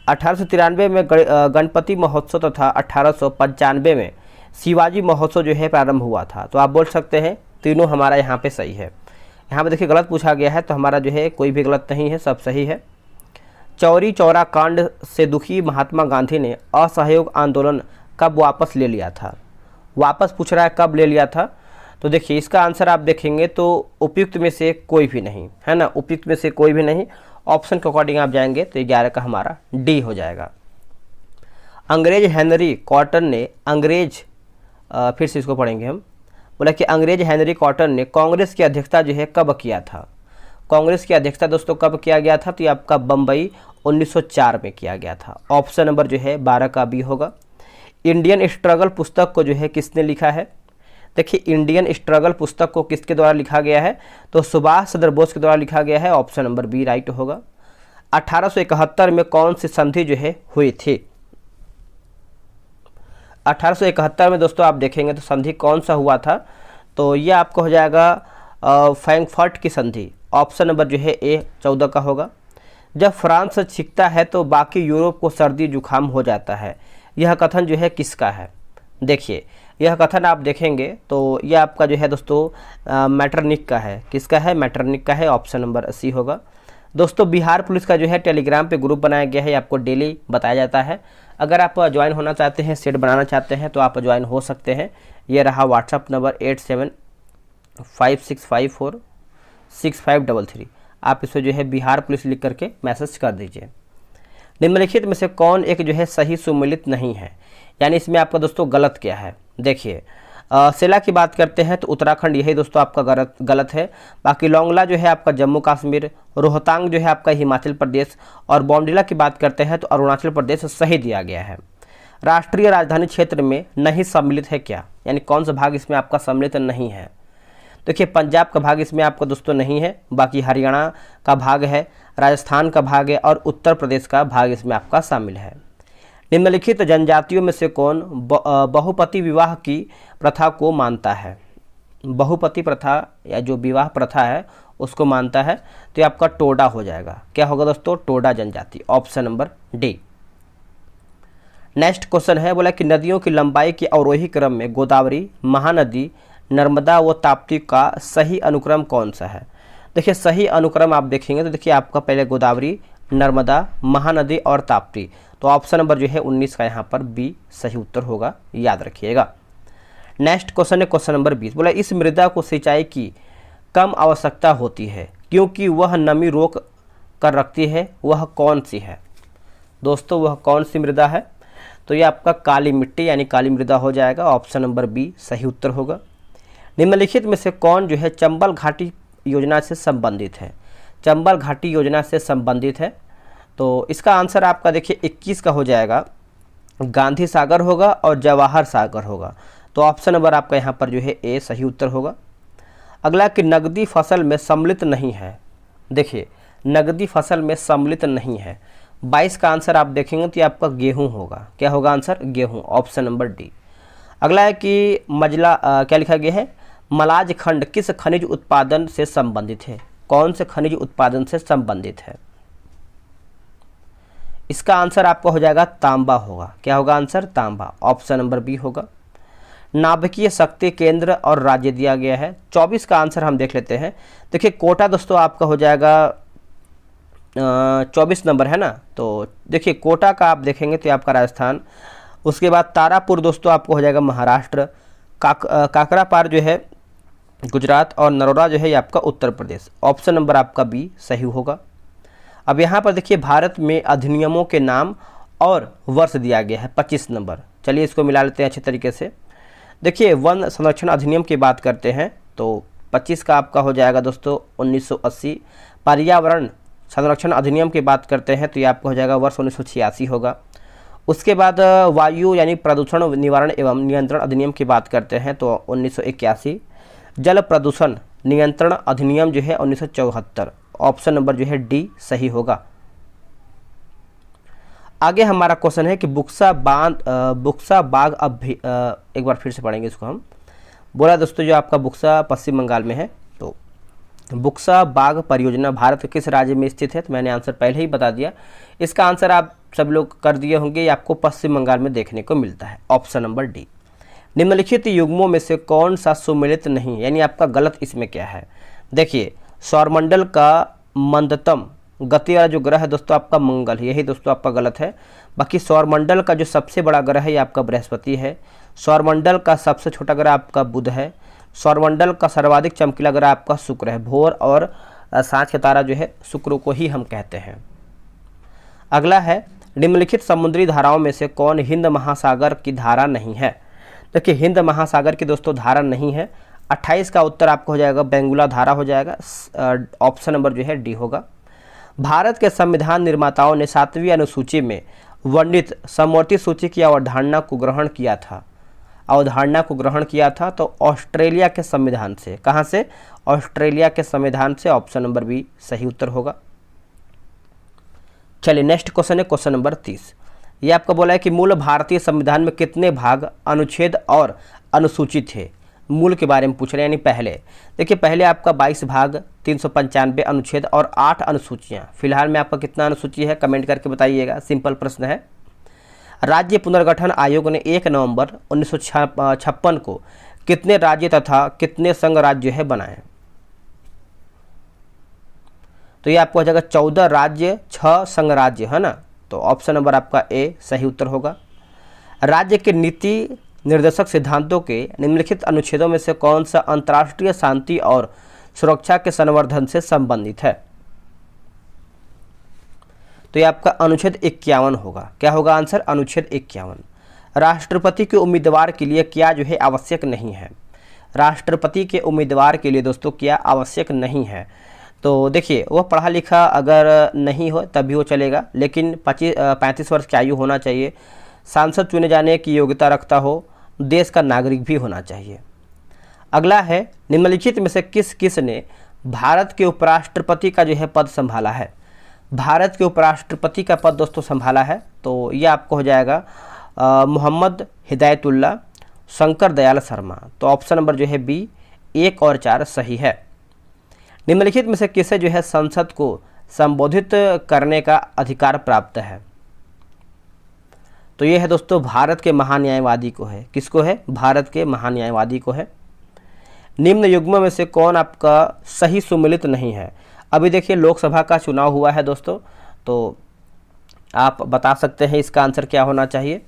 1893 में गणपति महोत्सव तथा 1895 में शिवाजी महोत्सव जो है प्रारंभ हुआ था। तो आप बोल सकते हैं तीनों हमारा यहाँ पे सही है। यहाँ पे देखिए गलत पूछा गया है तो हमारा जो है कोई भी गलत नहीं है, सब सही है। चौरी चौरा कांड से दुखी महात्मा गांधी ने असहयोग आंदोलन कब वापस ले लिया था, वापस पूछ रहा है कब ले लिया था। तो देखिए इसका आंसर आप देखेंगे तो उपयुक्त में से कोई भी नहीं है ना, उपयुक्त में से कोई भी नहीं। ऑप्शन के अकॉर्डिंग आप जाएंगे तो 11 का हमारा डी हो जाएगा। अंग्रेज हेनरी कॉटन ने फिर से इसको पढ़ेंगे हम। बोला कि अंग्रेज हेनरी कॉटन ने कांग्रेस की अध्यक्षता जो है कब किया था। कांग्रेस की अध्यक्षता दोस्तों कब किया गया था, तो ये आपका बम्बई 1904 में किया गया था। ऑप्शन नंबर जो है 12 का बी होगा। इंडियन स्ट्रगल पुस्तक को जो है किसने लिखा है। देखिए इंडियन स्ट्रगल पुस्तक को किसके द्वारा लिखा गया है, तो सुभाष चंद्र बोस के द्वारा लिखा गया है। ऑप्शन नंबर बी राइट होगा। 1871 में कौन सी संधि जो है हुई थी। 1871 में दोस्तों आप देखेंगे तो संधि कौन सा हुआ था, तो ये आपको हो जाएगा फ्रैंकफर्ट की संधि। ऑप्शन नंबर जो है ए 14 का होगा। जब फ्रांस छिकता है तो बाकी यूरोप को सर्दी जुकाम हो जाता है, यह कथन जो है किसका है। देखिए यह कथन आप देखेंगे तो यह आपका जो है दोस्तों मैटरनिक का है। किसका है, मैटरनिक का है। ऑप्शन नंबर सी होगा। दोस्तों बिहार पुलिस का जो है टेलीग्राम पे ग्रुप बनाया गया है, आपको डेली बताया जाता है। अगर आप ज्वाइन होना चाहते हैं, सेट बनाना चाहते हैं तो आप ज्वाइन हो सकते हैं। ये रहा व्हाट्सअप नंबर 8756546533। आप इसमें जो है बिहार पुलिस लिख करके मैसेज कर दीजिए। निम्नलिखित में से कौन एक जो है सही सुमिलित नहीं है, यानी इसमें आपका दोस्तों गलत क्या है। देखिए सेला की बात करते हैं तो उत्तराखंड, यही दोस्तों आपका गलत है। बाकी लोंगला जो है आपका जम्मू कश्मीर, रोहतांग जो है आपका हिमाचल प्रदेश और बॉम्डिला की बात करते हैं तो अरुणाचल प्रदेश सही दिया गया है। राष्ट्रीय राजधानी क्षेत्र में नहीं सम्मिलित है क्या, यानी कौन सा भाग इसमें आपका सम्मिलित नहीं है। देखिए पंजाब का भाग इसमें आपका दोस्तों नहीं है, बाकी हरियाणा का भाग है, राजस्थान का भाग है और उत्तर प्रदेश का भाग इसमें आपका शामिल है। निम्नलिखित जनजातियों में से कौन बहुपति विवाह की प्रथा को मानता है। बहुपति प्रथा या जो विवाह प्रथा है उसको मानता है, तो ये आपका टोडा हो जाएगा। क्या होगा दोस्तों? टोडा जनजाति, option number D. Next question है, बोला कि नदियों की लंबाई के अवरोही क्रम में गोदावरी, महानदी, नर्मदा व ताप्ती का सही अनुक्रम कौन सा है? देखिए सही अनुक्रम आप देखेंगे तो देखिए आपका पहले गोदावरी, नर्मदा, महानदी और ताप्ती, तो ऑप्शन नंबर जो है 19 का यहाँ पर बी सही उत्तर होगा, याद रखिएगा। नेक्स्ट क्वेश्चन है क्वेश्चन नंबर 20, बोला इस मृदा को सिंचाई की कम आवश्यकता होती है क्योंकि वह नमी रोक कर रखती है, वह कौन सी है? दोस्तों वह कौन सी मृदा है? तो ये आपका काली मिट्टी यानी काली मृदा हो जाएगा, ऑप्शन नंबर बी सही उत्तर होगा। निम्नलिखित में से कौन जो है चंबल घाटी योजना से संबंधित है? चंबल घाटी योजना से संबंधित है, तो इसका आंसर आपका देखिए 21 का हो जाएगा, गांधी सागर होगा और जवाहर सागर होगा, तो ऑप्शन नंबर आपका यहाँ पर जो है ए सही उत्तर होगा। अगला कि नकदी फसल में सम्मिलित नहीं है, देखिए नकदी फसल में सम्मिलित नहीं है, 22 का आंसर आप देखेंगे तो ये आपका गेहूं होगा। क्या होगा आंसर? गेहूं, ऑप्शन नंबर डी। अगला है कि मजला क्या लिखा गया है, मलाज खंड किस खनिज उत्पादन से संबंधित है? कौन से खनिज उत्पादन से संबंधित है? इसका आंसर आपका हो जाएगा तांबा होगा। क्या होगा आंसर? तांबा, ऑप्शन नंबर बी होगा। नाभिकीय शक्ति केंद्र और राज्य दिया गया है, 24 का आंसर हम देख लेते हैं। देखिए कोटा दोस्तों आपका हो जाएगा 24 नंबर है ना, तो देखिए कोटा का आप देखेंगे तो आपका राजस्थान, उसके बाद तारापुर दोस्तों आपको हो जाएगा महाराष्ट्र, काकरापार जो है गुजरात और नरोरा जो है ये आपका उत्तर प्रदेश, ऑप्शन नंबर आपका बी सही होगा। अब यहाँ पर देखिए भारत में अधिनियमों के नाम और वर्ष दिया गया है, 25 नंबर। चलिए इसको मिला लेते हैं अच्छे तरीके से। देखिए वन संरक्षण अधिनियम की बात करते हैं तो 25 का आपका हो जाएगा दोस्तों 1980। पर्यावरण संरक्षण अधिनियम की बात करते हैं तो ये आपका हो जाएगा वर्ष 1986 होगा। उसके बाद वायु यानी प्रदूषण निवारण एवं नियंत्रण अधिनियम की बात करते हैं तो 1981। जल प्रदूषण नियंत्रण अधिनियम जो है 1974, ऑप्शन नंबर जो है डी सही होगा। आगे हमारा क्वेश्चन है कि बुक्सा बाग एक बार फिर से पढ़ेंगे इसको हम। बोला दोस्तों जो आपका बुक्सा पश्चिम बंगाल में है, तो बुक्सा बाग परियोजना भारत के किस राज्य में स्थित है? तो मैंने आंसर पहले ही बता दिया, इसका आंसर आप सब लोग कर दिए होंगे, ये आपको पश्चिम बंगाल में देखने को मिलता है, ऑप्शन नंबर डी। निम्नलिखित युग्मों में से कौन सा सुमेलित नहीं, यानी आपका गलत इसमें क्या है? देखिए सौरमंडल का मंदतम गति वाला जो ग्रह है दोस्तों आपका मंगल, यही दोस्तों आपका गलत है। बाकी सौरमंडल का जो सबसे बड़ा ग्रह है ये आपका बृहस्पति है। सौरमंडल का सबसे छोटा ग्रह आपका बुध है। सौरमंडल का सर्वाधिक चमकीला ग्रह आपका शुक्र है। भोर और सांझ का तारा जो है शुक्र को ही हम कहते हैं। अगला है निम्नलिखित समुद्री धाराओं में से कौन हिंद महासागर की धारा नहीं है? देखिए हिंद महासागर की दोस्तों धारा नहीं है, 28 का उत्तर आपको हो जाएगा बेंगुला धारा हो जाएगा, ऑप्शन नंबर जो है डी होगा। भारत के संविधान निर्माताओं ने 7वीं अनुसूची में वर्णित समवर्ती सूची की अवधारणा को ग्रहण किया था, तो ऑस्ट्रेलिया के संविधान से। कहां से? ऑस्ट्रेलिया के संविधान से, ऑप्शन नंबर बी सही उत्तर होगा। चलिए नेक्स्ट क्वेश्चन है क्वेश्चन नंबर 30। ये आपका बोला है कि मूल भारतीय संविधान में कितने भाग, अनुच्छेद और अनुसूची थे? मूल के बारे में पूछ रहे हैं, यानी पहले। देखिए पहले आपका 22 भाग, 395 अनुच्छेद और 8 अनुसूचियां। फिलहाल में आपका कितना अनुसूची है कमेंट करके बताइएगा, सिंपल प्रश्न है। राज्य पुनर्गठन आयोग ने 1 नवंबर 1956 को कितने राज्य तथा कितने संघ राज्य है बनाए? तो ये आपको हो जाएगा 14 राज्य 6 संघ राज्य है ना, तो ऑप्शन नंबर आपका ए सही उत्तर होगा। राज्य के नीति निर्देशक सिद्धांतों के निम्नलिखित अनुच्छेदों में से कौन सा अंतर्राष्ट्रीय शांति और सुरक्षा के संवर्धन से संबंधित है? तो ये आपका अनुच्छेद 51 होगा। क्या होगा आंसर? अनुच्छेद 51। राष्ट्रपति के उम्मीदवार के लिए क्या जो है आवश्यक नहीं है? राष्ट्रपति के उम्मीदवार के लिए दोस्तों क्या आवश्यक नहीं है? तो देखिए वह पढ़ा लिखा अगर नहीं हो तब भी वो चलेगा, लेकिन 35 वर्ष की आयु होना चाहिए, सांसद चुने जाने की योग्यता रखता हो, देश का नागरिक भी होना चाहिए। अगला है निम्नलिखित में से किस ने भारत के उपराष्ट्रपति का जो है पद संभाला है? भारत के उपराष्ट्रपति का पद दोस्तों संभाला है, तो ये आपको हो जाएगा मोहम्मद हिदायतुल्लाह शंकर दयाल शर्मा, तो ऑप्शन नंबर जो है बी 1 और 4 सही है। निम्नलिखित में से किसे जो है संसद को संबोधित करने का अधिकार प्राप्त है? तो ये है दोस्तों भारत के महान्यायवादी को है। किसको है? भारत के महान्यायवादी को है। निम्न युग्म में से कौन आपका सही सुमेलित नहीं है? अभी देखिए लोकसभा का चुनाव हुआ है दोस्तों, तो आप बता सकते हैं इसका आंसर क्या होना चाहिए।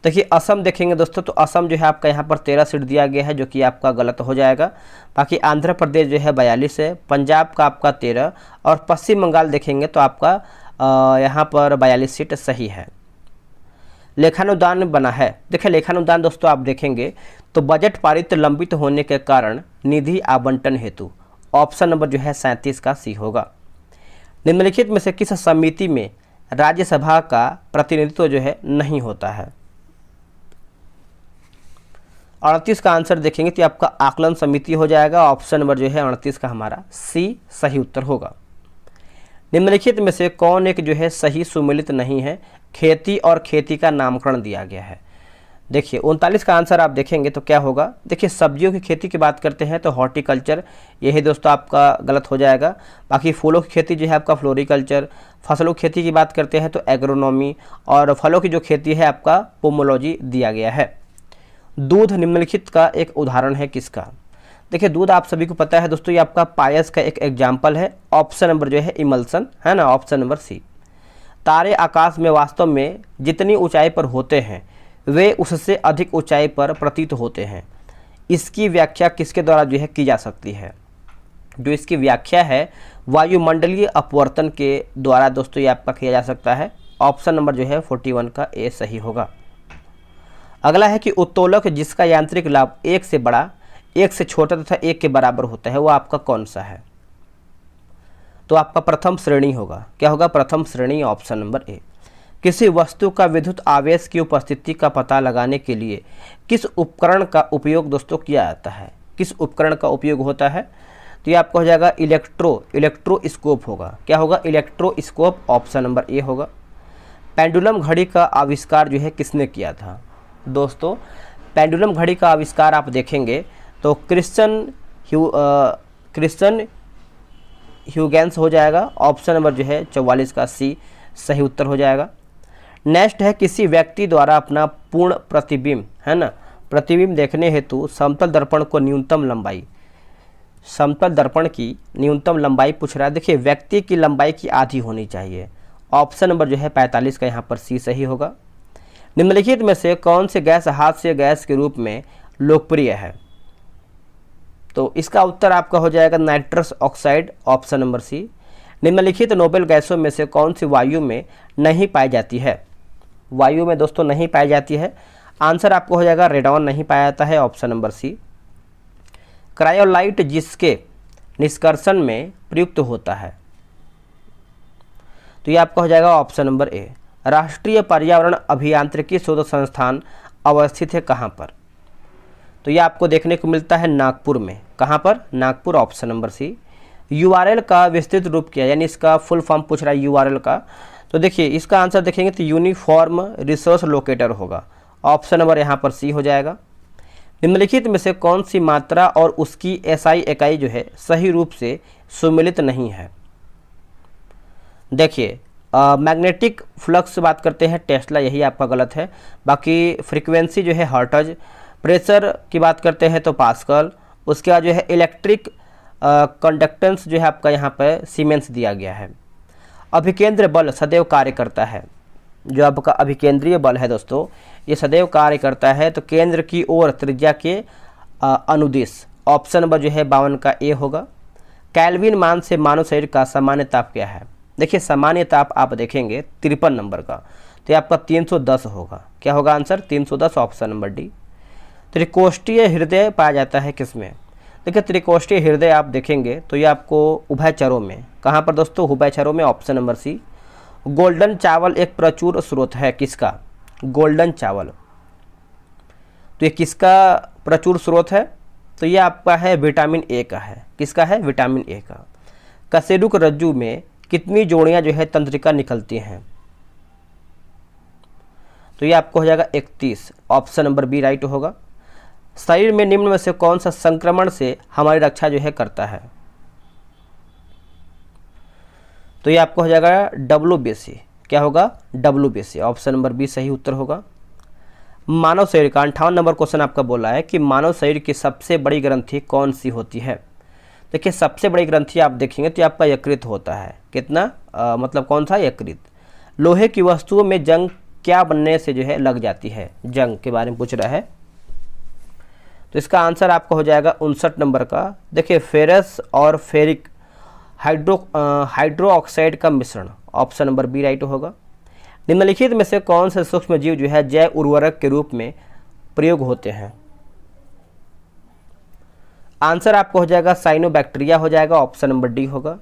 देखिए असम देखेंगे दोस्तों, तो असम जो है आपका यहाँ पर 13 सीट दिया गया है, जो कि आपका गलत हो जाएगा। बाकी आंध्र प्रदेश जो है 42 है, पंजाब का आपका 13 और पश्चिम बंगाल देखेंगे तो आपका यहाँ पर 42 सीट सही है। लेखानुदान बना है। देखिए लेखानुदान दोस्तों आप देखेंगे तो बजट पारित लंबित होने के कारण निधि आवंटन हेतु, ऑप्शन नंबर जो है 37 का सी होगा। निम्नलिखित में से किस समिति में राज्यसभा का प्रतिनिधित्व जो है नहीं होता है? 38 का आंसर देखेंगे तो आपका आकलन समिति हो जाएगा। ऑप्शन नंबर जो है 38 का हमारा सी सही उत्तर होगा। निम्नलिखित में से कौन एक जो है सही सुमेलित नहीं है? खेती और खेती का नामकरण दिया गया है। देखिए 39 का आंसर आप देखेंगे तो क्या होगा? देखिए सब्जियों की खेती की बात करते हैं तो हॉर्टिकल्चर, यही दोस्तों आपका गलत हो जाएगा। बाकी फूलों की खेती जो है आपका फ्लोरिकल्चर, फसलों की खेती की बात करते हैं तो एग्रोनॉमी, और फलों की जो खेती है आपका पोमोलॉजी दिया गया है। दूध निम्नलिखित का एक उदाहरण है किसका? देखिए दूध आप सभी को पता है दोस्तों, ये आपका पायस का एक एग्जाम्पल है। ऑप्शन नंबर जो है इमल्सन है ना, ऑप्शन नंबर सी। तारे आकाश में वास्तव में जितनी ऊंचाई पर होते हैं वे उससे अधिक ऊंचाई पर प्रतीत होते हैं। इसकी व्याख्या किसके द्वारा जो है की जा सकती है? जो इसकी व्याख्या है वायुमंडलीय अपवर्तन के द्वारा दोस्तों ये आपका किया जा सकता है। ऑप्शन नंबर जो है 41 का ए सही होगा। अगला है कि उत्तोलक जिसका यांत्रिक लाभ 1 से बड़ा, 1 से छोटा तथा 1 के बराबर होता है, वो आपका कौन सा है? तो आपका प्रथम श्रेणी होगा। क्या होगा? प्रथम श्रेणी, ऑप्शन नंबर ए। किसी वस्तु का विद्युत आवेश की उपस्थिति का पता लगाने के लिए किस उपकरण का उपयोग दोस्तों किया जाता है? किस उपकरण का उपयोग होता है? तो ये आपका हो जाएगा इलेक्ट्रोस्कोप होगा। क्या होगा? इलेक्ट्रोस्कोप, ऑप्शन नंबर ए होगा। पेंडुलम घड़ी का आविष्कार जो है किसने किया था? दोस्तों पेंडुलम घड़ी का आविष्कार आप देखेंगे तो क्रिश्चियन ह्यूगेंस हो जाएगा। ऑप्शन नंबर जो है 44 का सी सही उत्तर हो जाएगा। नेक्स्ट है किसी व्यक्ति द्वारा अपना पूर्ण प्रतिबिंब है ना, प्रतिबिंब देखने हेतु समतल दर्पण को न्यूनतम लंबाई, समतल दर्पण की न्यूनतम लंबाई पूछ रहा है। देखिए व्यक्ति की लंबाई की आधी होनी चाहिए। ऑप्शन नंबर जो है 45 का यहाँ पर सी सही होगा। निम्नलिखित में से कौन से गैस हादसे गैस के रूप में लोकप्रिय है? तो इसका उत्तर आपका हो जाएगा nitrous oxide, option number C. निम्नलिखित नोबेल गैसों में से कौन सी वायु में नहीं पाई जाती है? वायु में दोस्तों नहीं पाई जाती है। आंसर आपको हो जाएगा रेडॉन नहीं पाया जाता है, ऑप्शन नंबर सी। क्रायोलाइट जिसके निष्कर्षण में प्रयुक्त होता है, तो ये आपका हो जाएगा ऑप्शन नंबर ए। राष्ट्रीय पर्यावरण अभियांत्रिकी शोध संस्थान अवस्थित है कहाँ पर? तो ये आपको देखने को मिलता है नागपुर में। कहाँ पर? Nagpur, option number C. URL का विस्तृत रूप क्या है, यानी इसका फुल फॉर्म पूछ रहा है यूआरएल का। तो देखिए इसका आंसर देखेंगे तो यूनिफॉर्म रिसोर्स लोकेटर होगा। ऑप्शन नंबर यहाँ पर सी हो जाएगा। निम्नलिखित में से कौन सी मात्रा और उसकी एसआई इकाई जो है सही रूप से सुमेलित नहीं है? देखिए मैग्नेटिक फ्लक्स बात करते हैं टेस्ला, यही आपका गलत है। बाकी फ्रीक्वेंसी जो है हर्ट्ज, प्रेशर की बात करते हैं तो पास्कल, उसके बाद जो है इलेक्ट्रिक कंडक्टेंस जो है आपका यहाँ पर सीमेंस दिया गया है। अभिकेंद्र बल सदैव कार्य करता है। जो आपका अभिकेंद्रीय बल है दोस्तों ये सदैव कार्य करता है तो केंद्र की ओर त्रिज्या के अनुदिश। ऑप्शन नंबर जो है 52 का ए होगा। केल्विन मान से मानव शरीर का सामान्य ताप क्या है? देखिए सामान्य ताप आप देखेंगे 53 नंबर का, तो ये आपका 310 होगा। क्या होगा आंसर? 310, option number D. त्रिकोष्ठीय हृदय पाया जाता है किसमें? देखिए त्रिकोष्ठीय हृदय आप देखेंगे तो ये आपको उभयचरों में। कहाँ पर दोस्तों? उभयचरों में, ऑप्शन नंबर सी। गोल्डन चावल एक प्रचुर स्रोत है किसका? गोल्डन चावल, तो ये किसका प्रचुर स्रोत है? तो ये आपका है विटामिन ए का है। किसका है? विटामिन ए का। कशेरुक रज्जु में कितनी जोड़ियां जो है तंत्रिका निकलती हैं? तो ये आपको हो जाएगा 31, ऑप्शन नंबर बी राइट होगा। शरीर में निम्न में से कौन सा संक्रमण से हमारी रक्षा जो है करता है? तो ये आपको हो जाएगा WBC। क्या होगा? WBC। ऑप्शन नंबर बी सही उत्तर होगा। मानव शरीर का 58 नंबर क्वेश्चन आपका बोला है कि मानव शरीर की सबसे बड़ी ग्रंथि कौन सी होती है? देखिए, सबसे बड़ी ग्रंथि आप देखेंगे तो आपका यकृत होता है। कितना मतलब कौन सा? यकृत। लोहे की वस्तुओं में जंग क्या बनने से जो है लग जाती है? जंग के बारे में पूछ रहा है, तो इसका आंसर आपका हो जाएगा 59 नंबर का। देखिए, फेरस और फेरिक हाइड्रो ऑक्साइड का मिश्रण। ऑप्शन नंबर बी राइट होगा। निम्नलिखित में से कौन से सूक्ष्म जीव जो है जैव उर्वरक के रूप में प्रयोग होते हैं? आंसर आपको हो जाएगा साइनोबैक्टीरिया हो जाएगा। ऑप्शन नंबर डी होगा।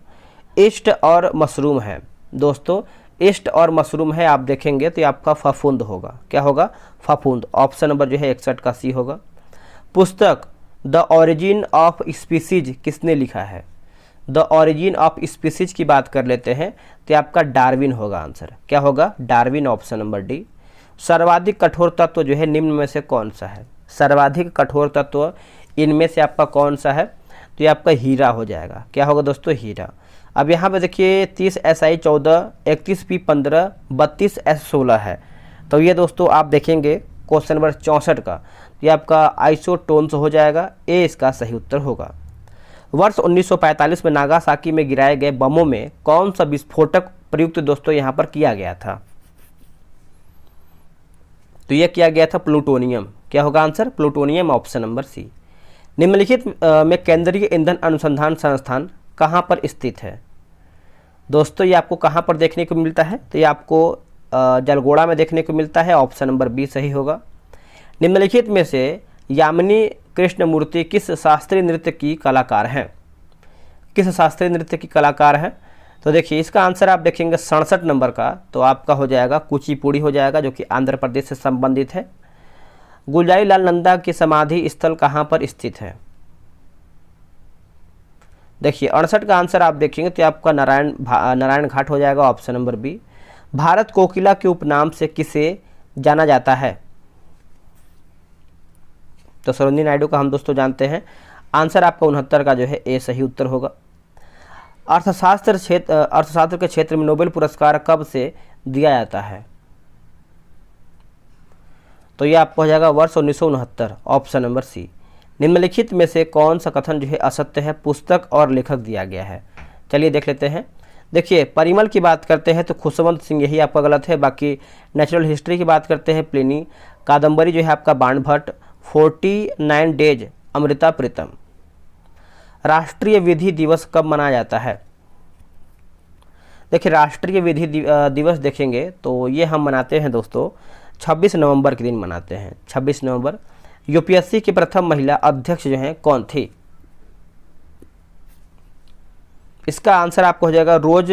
ईस्ट और मशरूम है दोस्तों, ईस्ट और मशरूम है, आप देखेंगे तो आपका फफूंद होगा। क्या होगा? फफूंद। ऑप्शन नंबर जो है 61 का सी होगा। पुस्तक द ओरिजिन ऑफ स्पीसीज किसने लिखा है? द ओरिजिन ऑफ स्पीसीज की बात कर लेते हैं तो आपका डार्विन होगा आंसर। क्या होगा? डार्विन। Option number D. सर्वाधिक कठोर तत्व जो है निम्न में से कौन सा है? सर्वाधिक कठोर तत्व इनमें से आपका कौन सा है? तो ये आपका हीरा हो जाएगा। क्या होगा दोस्तों? हीरा। अब यहाँ पे देखिए 30Si14, 31P15, 32S16 है। तो ये दोस्तों आप देखेंगे क्वेश्चन नंबर 64 का, ये आपका आइसोटोन्स हो जाएगा। ए इसका सही उत्तर होगा। वर्ष 1945 में नागासाकी में गिराए गए बमों में कौन सा विस्फोटक प्रयुक्त दोस्तों यहाँ पर किया गया था? तो यह किया गया था प्लूटोनियम। क्या होगा answer? Plutonium. Option number C. निम्नलिखित में केंद्रीय ईंधन अनुसंधान संस्थान कहाँ पर स्थित है? दोस्तों ये आपको कहाँ पर देखने को मिलता है? तो ये आपको जलगोड़ा में देखने को मिलता है। ऑप्शन नंबर बी सही होगा। निम्नलिखित में से यामिनी कृष्णमूर्ति किस शास्त्रीय नृत्य की कलाकार हैं? किस शास्त्रीय नृत्य की कलाकार हैं? तो देखिए, इसका आंसर आप देखेंगे 67 नंबर का, तो आपका हो जाएगा कुचिपुड़ी हो जाएगा, जो कि आंध्र प्रदेश से संबंधित है। गुलजारी लाल नंदा की समाधि स्थल कहाँ पर स्थित है? देखिए 68 का आंसर आप देखेंगे तो आपका नारायण घाट हो जाएगा। Option number B. Bharat Kokila के उपनाम से किसे जाना जाता है? तो सरोजिनी नायडू का हम दोस्तों जानते हैं। आंसर आपका 69 का जो है ए सही उत्तर होगा। अर्थशास्त्र के क्षेत्र में नोबेल पुरस्कार कब से दिया जाता है? तो ये आपको हो जाएगा वर्ष 1969। Option number C. निम्नलिखित में से कौन सा कथन जो है असत्य है? पुस्तक और लेखक दिया गया है। चलिए देख लेते हैं। देखिए, परिमल की बात करते हैं तो खुशवंत सिंह, यही आपका गलत है। बाकी नेचुरल हिस्ट्री की बात करते हैं प्लिनी। कादम्बरी जो है आपका बाणभट्ट। 49 डेज अमृता प्रीतम। राष्ट्रीय विधि दिवस कब मनाया जाता है? देखिए, राष्ट्रीय विधि दिवस देखेंगे तो ये हम मनाते हैं दोस्तों 26 नवंबर के दिन मनाते हैं। 26 नवंबर। यूपीएससी की प्रथम महिला अध्यक्ष जो हैं कौन थी? इसका आंसर आपको हो जाएगा रोज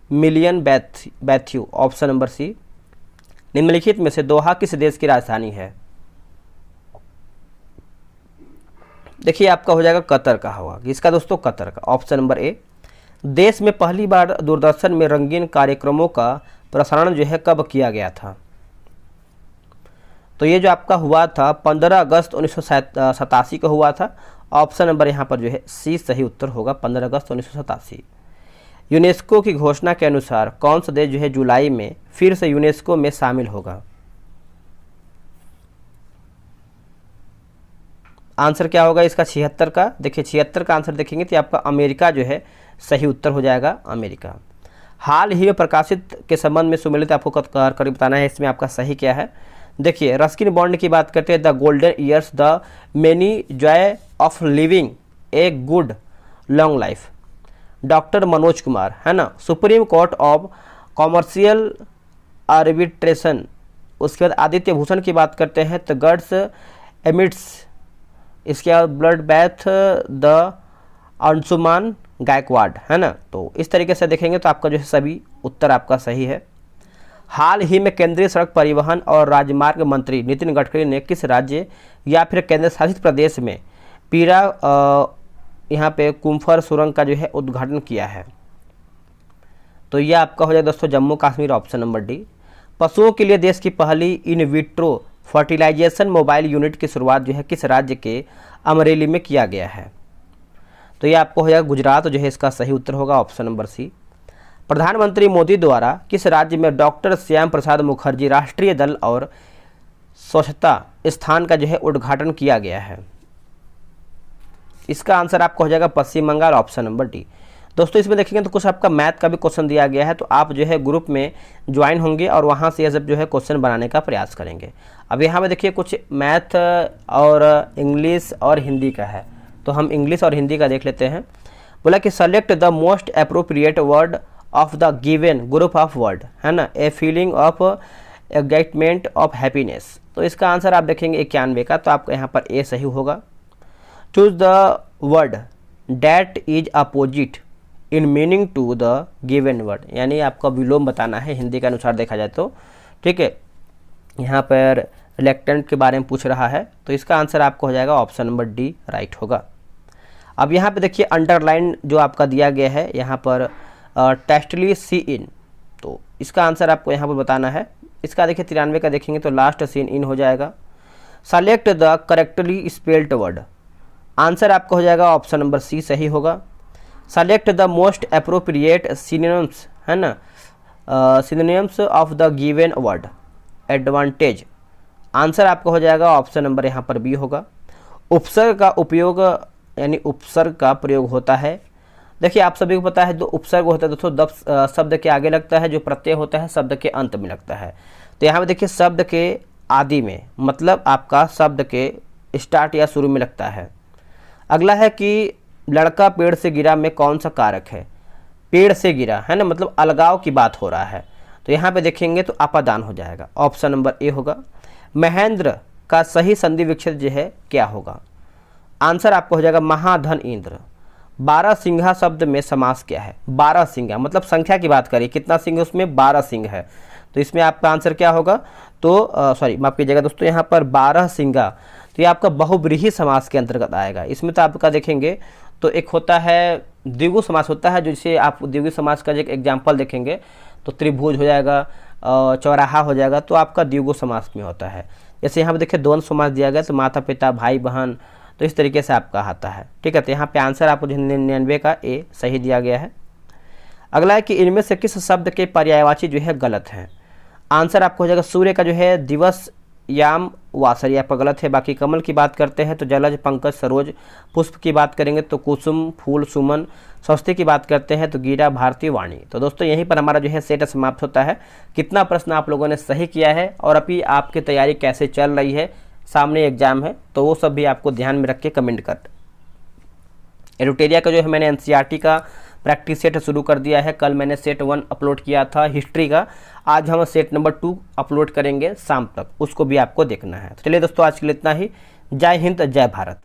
मिलियन बैथ्यू। Option number C. निम्नलिखित में से दोहा किस देश की राजधानी है? देखिए, आपका हो जाएगा कतर का होगा। इसका दोस्तों कतर का। ऑप्शन नंबर ए। देश में पहली बार दूरदर्शन में रंगीन कार्यक्रमों का प्रसारण जो है कब किया गया था? तो ये जो आपका हुआ था 15 अगस्त 1987 को हुआ था। ऑप्शन नंबर यहाँ पर जो है सी सही उत्तर होगा, 15 अगस्त 1987। यूनेस्को की घोषणा के अनुसार कौन सा देश जो है जुलाई में फिर से यूनेस्को में शामिल होगा? आंसर क्या होगा इसका? 76 का। देखिए 76 का आंसर देखेंगे तो आपका अमेरिका जो है सही उत्तर हो जाएगा, अमेरिका। हाल ही में प्रकाशित के संबंध में सुमेलित आपको कर बताना है, इसमें आपका सही क्या है। देखिए, रस्किन बॉन्ड की बात करते हैं, the golden years, the many Joy of living a good long life. Doctor Manoj Kumar, है ना। Supreme court of commercial arbitration. उसके बाद आदित्य भूषण की बात करते हैं, द गड्स एमिट्स। इसके बाद blood bath, the Anshuman Gaikwad, है ना। तो इस तरीके से देखेंगे तो आपका जो है सभी उत्तर आपका सही है। हाल ही में केंद्रीय सड़क परिवहन और राजमार्ग मंत्री नितिन गडकरी ने किस राज्य या फिर केंद्र शासित प्रदेश में पीरा यहाँ पे कुम्फर सुरंग का जो है उद्घाटन किया है? तो यह आपका हो जाए दोस्तों Jammu Kashmir. Option number D. पशुओं के लिए देश की पहली in vitro fertilization mobile unit की शुरुआत जो है किस राज्य के अमरेली में किया गया है? तो ये आपको हो जाएगा गुजरात जो है इसका सही उत्तर होगा ऑप्शन नंबर सी। प्रधानमंत्री मोदी द्वारा किस राज्य में डॉक्टर श्याम प्रसाद मुखर्जी राष्ट्रीय दल और स्वच्छता स्थान का जो है उद्घाटन किया गया है? इसका आंसर आपको हो जाएगा पश्चिम बंगाल ऑप्शन नंबर डी। दोस्तों इसमें देखेंगे तो कुछ आपका मैथ का भी क्वेश्चन दिया गया है, तो आप जो है ग्रुप में ज्वाइन होंगे और वहाँ से ये सब जो है क्वेश्चन बनाने का प्रयास करेंगे। अब यहाँ पे देखिए कुछ मैथ और इंग्लिश और हिंदी का है, तो हम इंग्लिश और हिंदी का देख लेते हैं। बोला कि select the most appropriate word of the given group of word, है ना, a feeling of excitement of happiness. तो इसका आंसर आप देखेंगे 91 का, तो आपका यहाँ पर ए सही होगा। Choose the word that is opposite in meaning to the given word, यानी आपका विलोम बताना है हिंदी के अनुसार देखा जाए तो, ठीक है। यहाँ पर रिलेक्टेंट के बारे में पूछ रहा है, तो इसका आंसर आपको हो जाएगा ऑप्शन नंबर डी राइट होगा। अब यहाँ पे देखिए अंडरलाइन जो आपका दिया गया है यहाँ पर टेस्टली सी इन, तो इसका आंसर आपको यहाँ पर बताना है। इसका देखिए 93 का देखेंगे तो लास्ट सीन इन हो जाएगा। Select the correctly spelled word, answer आपका हो जाएगा ऑप्शन नंबर सी सही होगा। Select the most appropriate synonyms, है ना, synonyms of the given word advantage, answer आपका हो जाएगा ऑप्शन नंबर यहाँ पर बी होगा। उपसर्ग का उपयोग यानी उपसर्ग का प्रयोग होता है, देखिए आप सभी को पता है जो उपसर्ग होता है दोस्तों शब्द के आगे लगता है, जो प्रत्यय होता है शब्द के अंत में लगता है। तो यहाँ पे देखिए शब्द के आदि में, मतलब आपका शब्द के स्टार्ट या शुरू में लगता है। अगला है कि लड़का पेड़ से गिरा में कौन सा कारक है? पेड़ से गिरा, है ना, मतलब अलगाव की बात हो रहा है, तो यहाँ पे देखेंगे तो अपादान हो जाएगा, ऑप्शन नंबर ए होगा। महेंद्र का सही संधि विच्छेद जो है क्या होगा? आंसर आपको हो जाएगा महाधन इंद्र। 12 सिंघा शब्द में समास क्या है? 12 सिंघा मतलब संख्या की बात करिए, कितना सिंह है उसमें? 12 सिंह है, तो इसमें आपका आंसर क्या होगा? तो सॉरी माफ कीजिएगा दोस्तों, यहाँ पर 12 सिंघा, तो ये आपका बहुब्रीहि समास के अंतर्गत आएगा। इसमें तो आपका देखेंगे तो एक होता है द्विगु समास होता है, जिसे आप द्विगु समास का एक एग्जाम्पल देखेंगे तो त्रिभुज हो जाएगा, चौराहा हो जाएगा, तो आपका द्विगु समास में होता है। जैसे यहाँ पे देखिए द्वंद्व समास दिया गया, तो माता पिता भाई बहन, तो इस तरीके से आपका आता है, ठीक है। तो यहाँ पे आंसर आपको 99 का ए सही दिया गया है। अगला है कि इनमें से किस शब्द के पर्यायवाची जो है गलत है? आंसर आपको हो जाएगा सूर्य का जो है दिवस याम वासर, ये आपका गलत है। बाकी कमल की बात करते हैं तो जलज पंकज सरोज, पुष्प की बात करेंगे तो कुसुम फूल सुमन, स्वस्ति की बात करते हैं तो गीरा भारती वाणी। तो दोस्तों यहीं पर हमारा जो है सेट समाप्त होता है। कितना प्रश्न आप लोगों ने सही किया है और अभी आपकी तैयारी कैसे चल रही है, सामने एग्जाम है, तो वो सब भी आपको ध्यान में रख के कमेंट कर। एडुटेरिया का जो है मैंने एनसीईआरटी का प्रैक्टिस सेट शुरू कर दिया है। कल मैंने सेट 1 अपलोड किया था हिस्ट्री का, आज हम सेट नंबर 2 अपलोड करेंगे शाम तक, उसको भी आपको देखना है। तो चलिए दोस्तों आज के लिए इतना ही। जय हिंद जय भारत।